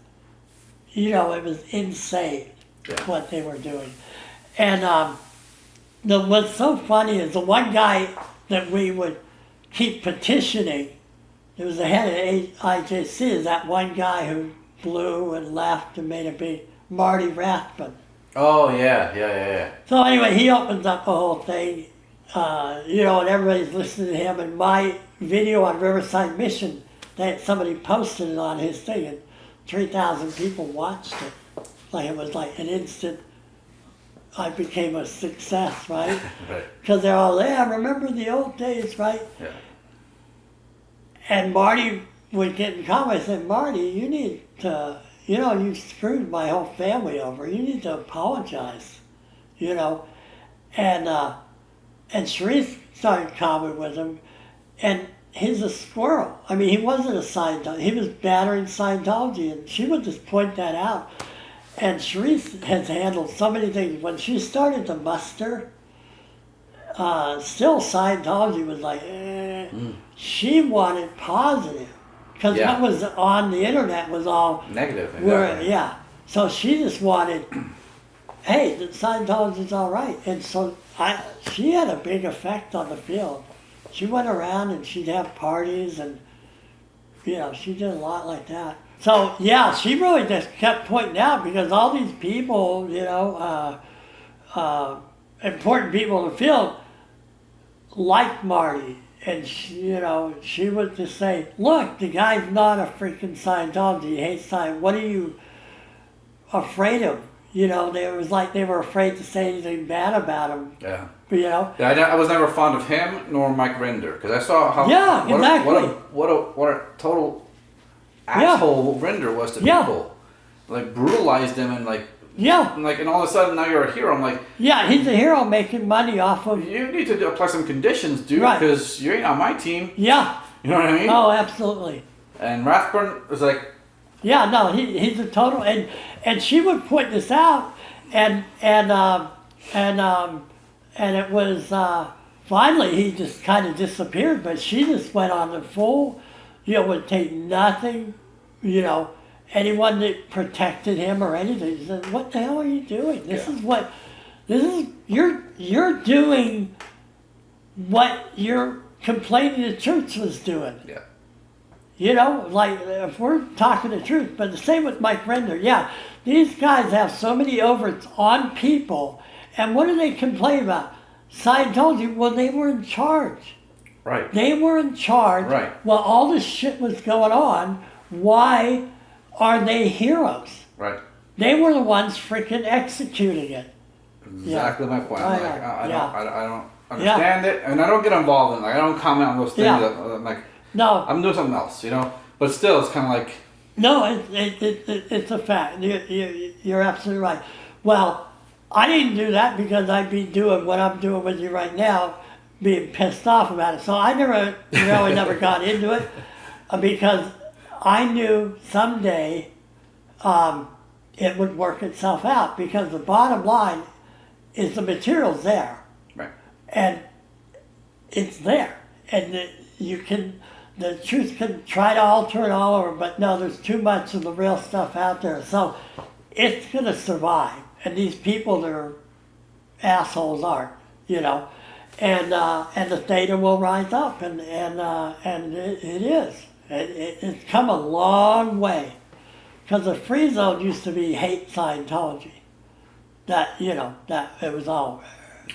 it was insane what they were doing. And what's so funny is the one guy that we would keep petitioning, it was the head of IJC, is that one guy who blew and left and made a big, Marty Rathbun. Oh, yeah. So anyway, he opens up the whole thing, and everybody's listening to him, and my video on Riverside Mission, somebody posted it on his thing, and 3,000 people watched it. Like, it was like an instant, I became a success, right? Right. Because they're all, remember the old days, right? Yeah. And Marty would get in comments and said, Marty, you need to, you screwed my whole family over. You need to apologize, And Sharice started commenting with him, and he's a squirrel. I mean, he wasn't a Scientologist. He was battering Scientology, and she would just point that out. And Sharice has handled so many things. When she started to muster, still Scientology was like, She wanted positive. because what was on the internet was all negative. Yeah. So she just wanted, hey, the Scientology's all right. And so she had a big effect on the field. She went around and she'd have parties and, she did a lot like that. So, yeah, she really just kept pointing out because all these people, important people in the field liked Marty. And, she would just say, look, the guy's not a freaking Scientology. He hates Scientology. What are you afraid of? It was like they were afraid to say anything bad about him. Yeah. Yeah, I was never fond of him nor Mike Rinder because I saw how what a total asshole Rinder was to people, like brutalized them and and all of a sudden now you're a hero. I'm like, he's a hero making money off of. You need to apply some conditions, dude, because you ain't on my team. Yeah, you know what I mean? Oh, absolutely. And Rathbun was like, he's a total and she would point this out and it was finally he just kind of disappeared, but she just went on the full, would take nothing, anyone that protected him or anything. She said, what the hell are you doing? You're doing what you're complaining the church was doing. Yeah. If we're talking the truth, but the same with Mike Rinder. These guys have so many overts on people. And what do they complain about? Scientology, well, they were in charge. Right. They were in charge. Right. While all this shit was going on, why are they heroes? Right. They were the ones freaking executing it. Exactly my point. I don't understand it, and I don't get involved in it. I don't comment on those things. No. I'm doing something else, But still, it's kind of like... No, it's a fact. You're absolutely right. Well, I didn't do that because I'd be doing what I'm doing with you right now, being pissed off about it. So I never got into it because I knew someday it would work itself out because the bottom line is the material's there. Right. And it's there. And the truth can try to alter it all over, but no, there's too much of the real stuff out there. So it's going to survive. And these people that are assholes aren't, And the Theta will rise up, and it is. It's come a long way. Because the free zone used to be hate Scientology. That it was all.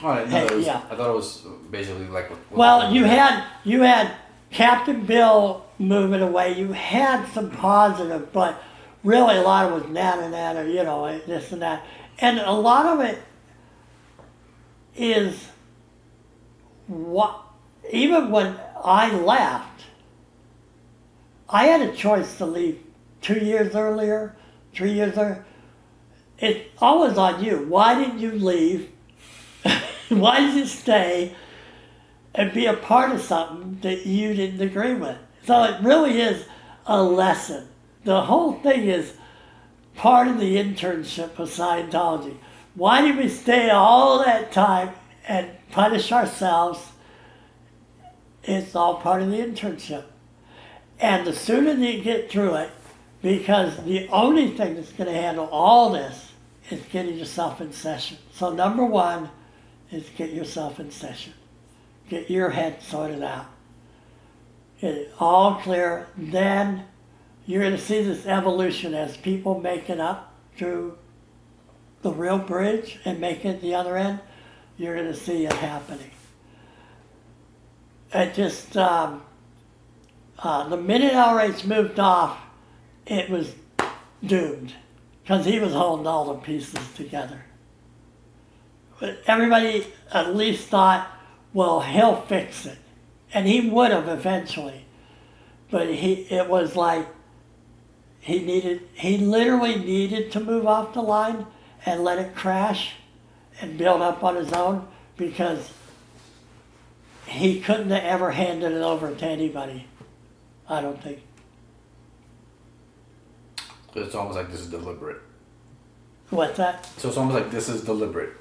Oh, I thought it was basically like. You had Captain Bill moving away. You had some positive, but really a lot of it was nana, this and that. And a lot of it is even when I left, I had a choice to leave 2 years earlier, 3 years earlier. It's always on you. Why didn't you leave? Why did you stay and be a part of something that you didn't agree with? So it really is a lesson. The whole thing is part of the internship of Scientology. Why did we stay all that time and punish ourselves? It's all part of the internship. And the sooner you get through it, because the only thing that's going to handle all this is getting yourself in session. So number one is get yourself in session. Get your head sorted out. Get it all clear. Then you're going to see this evolution as people make it up through the real bridge and make it the other end. You're going to see it happening. It just, the minute LRH moved off, it was doomed because he was holding all the pieces together. But everybody at least thought, well, he'll fix it. And he would have eventually. But it was like he literally needed to move off the line and let it crash and build up on his own because he couldn't have ever handed it over to anybody, I don't think. It's almost like this is deliberate. What's that? So it's almost like this is deliberate.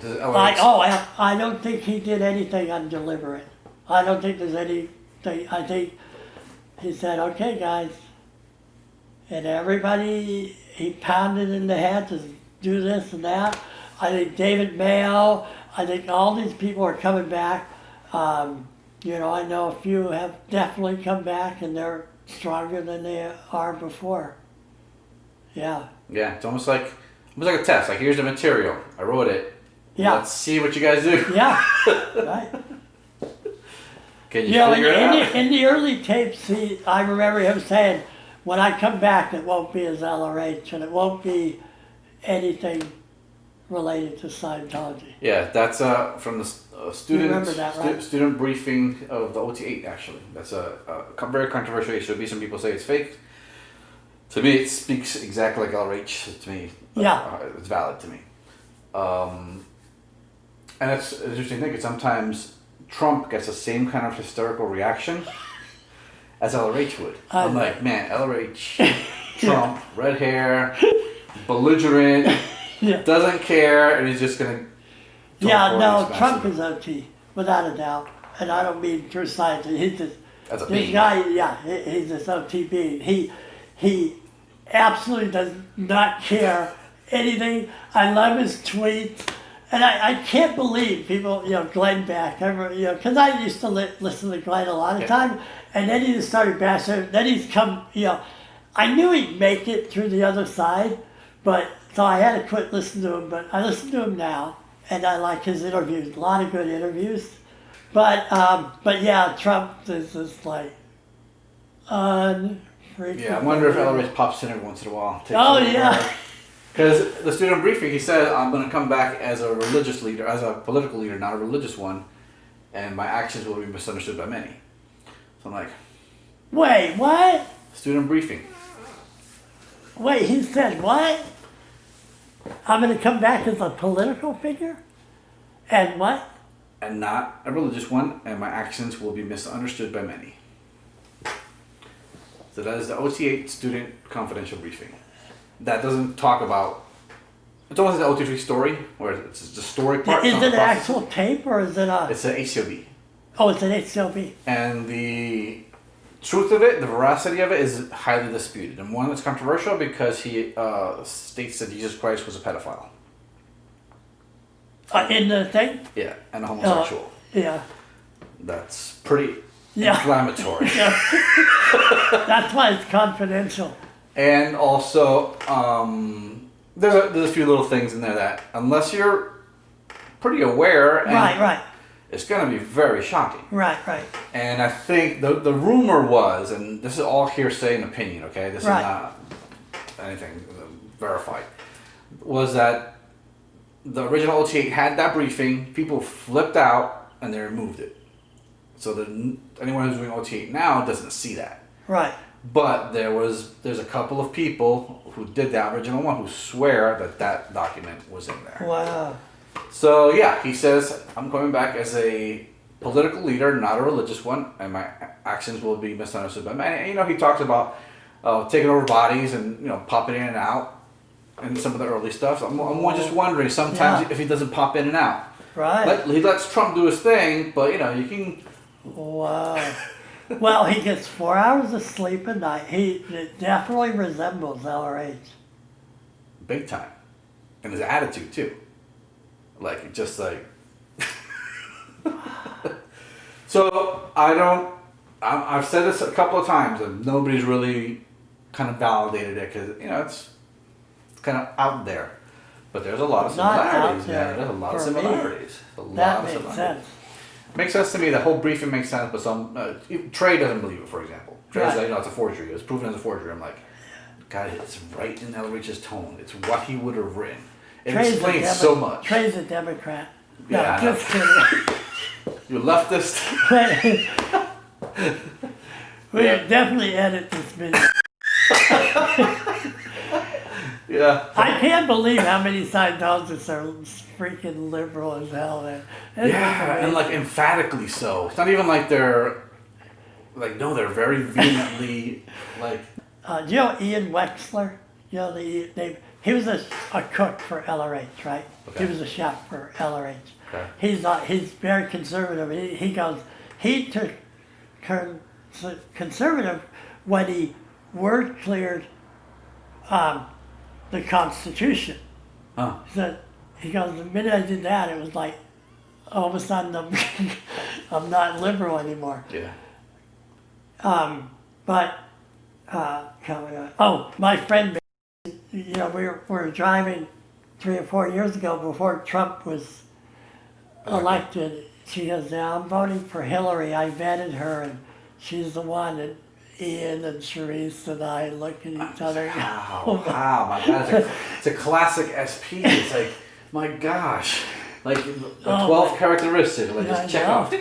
I don't think he did anything undeliberate. I don't think there's anything. I think he said, okay, guys. And everybody, he pounded in the head to do this and that. I think David Mayo, I think all these people are coming back. You know, I know a few have definitely come back and they're stronger than they are before. Yeah. Yeah, it's almost like a test. Like, here's the material. I wrote it. Yeah. Let's see what you guys do. Yeah. Right. Can you figure it out? In the early tapes, I remember him saying, when I come back, it won't be as LRH and it won't be anything related to Scientology. Yeah, that's from the student remember that, right? student briefing of the OT8, actually. That's a very controversial issue. Some people say it's fake. To me, it speaks exactly like LRH. To me, Yeah. It's valid to me. And it's an interesting thing, because sometimes Trump gets the same kind of hysterical reaction as LRH would. I'm like, man, LRH, Trump, red hair, belligerent, doesn't care, and he's just going to... Yeah, no, Trump is OT, without a doubt. And I don't mean true science. He's just, As a this being. guy, yeah, he's this OT being. He absolutely does not care anything. I love his tweets. And I can't believe people, you know, Glenn Beck, because I used to listen to Glenn a lot of time, and then he just started bashing, then he's come, you know, I knew he'd make it through the other side, but, so I had to quit listening to him, but I listen to him now, and I like his interviews, a lot of good interviews, but yeah, Trump is just like, unfreaking. Yeah, I wonder if LRH pops in every once in a while. Oh, yeah. Because the student briefing, he said, I'm going to come back as a religious leader, as a political leader, not a religious one, and my actions will be misunderstood by many. So I'm like... Wait, what? Student briefing. Wait, he said what? I'm going to come back as a political figure? And what? And not a religious one, and my actions will be misunderstood by many. So that is the OT8 student confidential briefing. That doesn't talk about... It's almost an OT3 story, where it's the story part. Is it an actual tape or is it a... It's an HCOB. Oh, it's an HCOB. And the truth of it, the veracity of it, is highly disputed. And one, it's controversial because he states that Jesus Christ was a pedophile. In the thing? Yeah, and a homosexual. Yeah. That's pretty Yeah. inflammatory. Yeah. That's why it's confidential. And also, there's a few little things in there that, unless you're pretty aware, and Right. it's going to be very shocking. Right. And I think the rumor was, and this is all hearsay and opinion, okay? This is not anything verified, was that the original OT8 had that briefing, people flipped out, and they removed it. So that anyone who's doing OT8 now doesn't see that. Right. But there's a couple of people who did that original one who swear that document was in there. Wow. So yeah, he says, I'm coming back as a political leader, not a religious one, and my actions will be misunderstood by many. And, you know, he talks about taking over bodies and, you know, popping in and out and some of the early stuff. So I'm just wondering sometimes if he doesn't pop in and out. Right. He lets Trump do his thing, but, you know, you can... Wow. Well, he gets 4 hours of sleep a night. It definitely resembles LRH. Big time. And his attitude, too. Like, just like... So, I've said this a couple of times, and nobody's really kind of validated it, because, you know, it's kind of out there. But there's a lot of similarities, man. There's a lot of similarities. That makes sense. Makes sense to me. The whole briefing makes sense, but some Trey doesn't believe it. For example, Trey's like, it's a forgery. It was proven as a forgery. I'm like, God, it's right in LRH's tone. It's what he would have written. It explains so much. Trey's a Democrat. Yeah, no, just kidding. You leftist. We definitely edit this video. Yeah. I can't believe how many Scientologists are freaking liberal as hell. And like emphatically so. It's not even like they're like, no, they're very vehemently like. Do you know Ian Wexler? You know he was a cook for LRH, right? Okay. He was a chef for LRH. Okay. He's very conservative. He goes, he turned conservative when he word cleared the Constitution. Huh. So he goes, the minute I did that, it was like, all of a sudden I'm not liberal anymore. Yeah. My friend, we were driving 3 or 4 years ago before Trump was elected. She goes, yeah, I'm voting for Hillary. I vetted her, and she's the one. And Ian and Charisse and I look at each other. Wow, my God. It's a classic SP. It's like, my gosh. Like, the 12 characteristics. Like, just check off.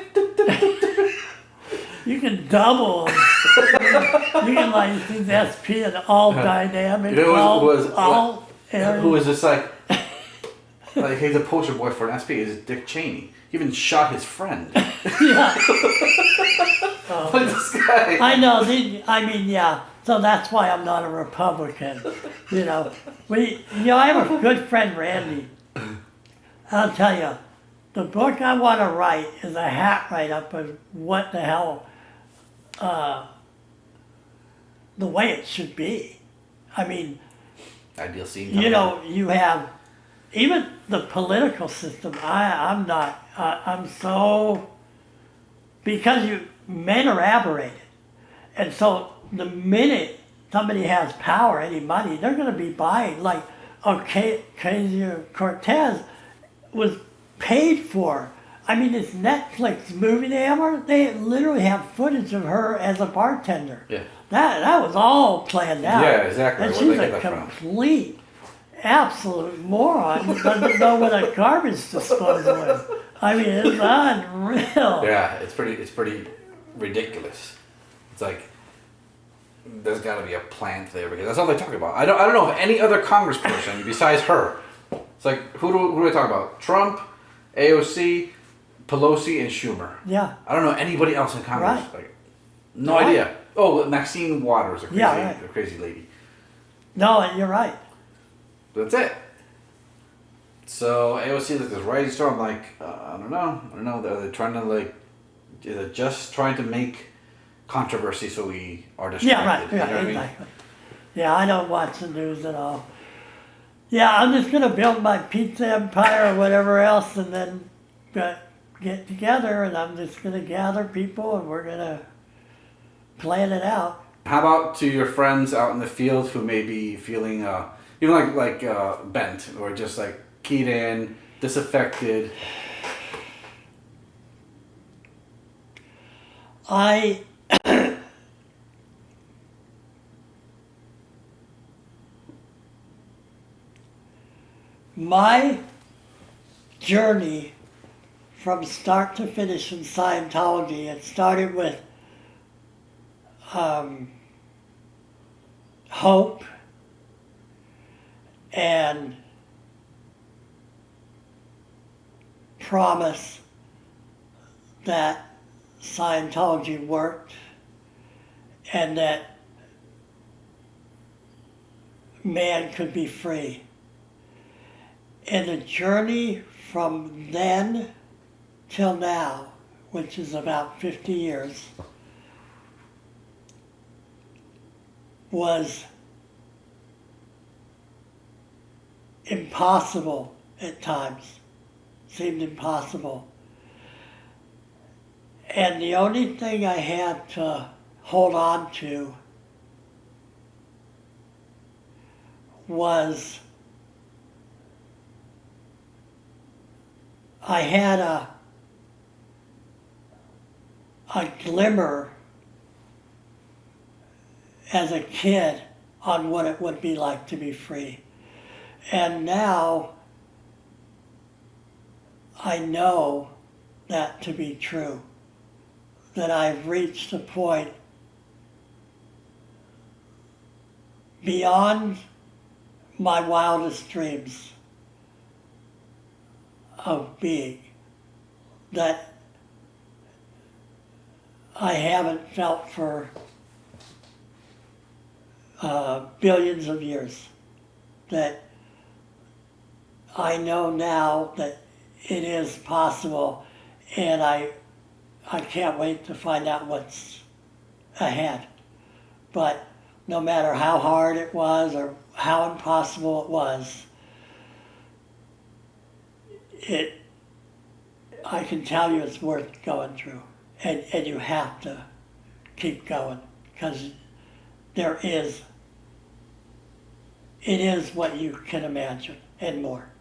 You can double them. You can, like, these SP and all dynamic, who was this, like he's a poster boy for an SP. Is Dick Cheney. He even shot his friend. Yeah. Like this guy. I know. So that's why I'm not a Republican. I have a good friend, Randy. I'll tell you, the book I want to write is a hat write-up of what the hell, the way it should be. I mean, ideal scene. You have, even the political system, I'm so, because men are aberrated. And so the minute somebody has power, any money, they're going to be buying. Like, Ocasio-Cortez was paid for. I mean, this Netflix movie they literally have footage of her as a bartender. Yeah. That was all planned out. Yeah, exactly. And she's a complete, absolute moron who doesn't know what a garbage disposal is. I mean, it's unreal. Yeah, it's pretty ridiculous. It's like, there's got to be a plant there, because that's all they talk about. I don't know of any other congressperson besides her. It's like, who do I talk about? Trump, AOC, Pelosi, and Schumer. Yeah. I don't know anybody else in Congress. Right. Like, no idea. Oh, Maxine Waters, a crazy lady. No, you're right. That's it. So AOC is like this rising star. I'm like, I don't know. Are they trying to is it just trying to make controversy so we are distracted? Yeah, right. Yeah, you know what exactly. I mean? Yeah, I don't watch the news at all. Yeah, I'm just going to build my pizza empire or whatever else, and then get together, and I'm just going to gather people, and we're going to plan it out. How about to your friends out in the field who may be feeling even like bent or just like keyed in, disaffected? My journey from start to finish in Scientology, it started with hope and promise that Scientology worked and that man could be free. And the journey from then till now, which is about 50 years, was impossible at times. Seemed impossible. And the only thing I had to hold on to was I had a glimmer as a kid on what it would be like to be free. And now I know that to be true, that I've reached a point beyond my wildest dreams of being, that I haven't felt for billions of years. That I know now that it is possible, and I can't wait to find out ahead. But no matter how hard it was or how impossible it was, I can tell you it's worth going through. And you have to keep going, because it is what you can imagine and more.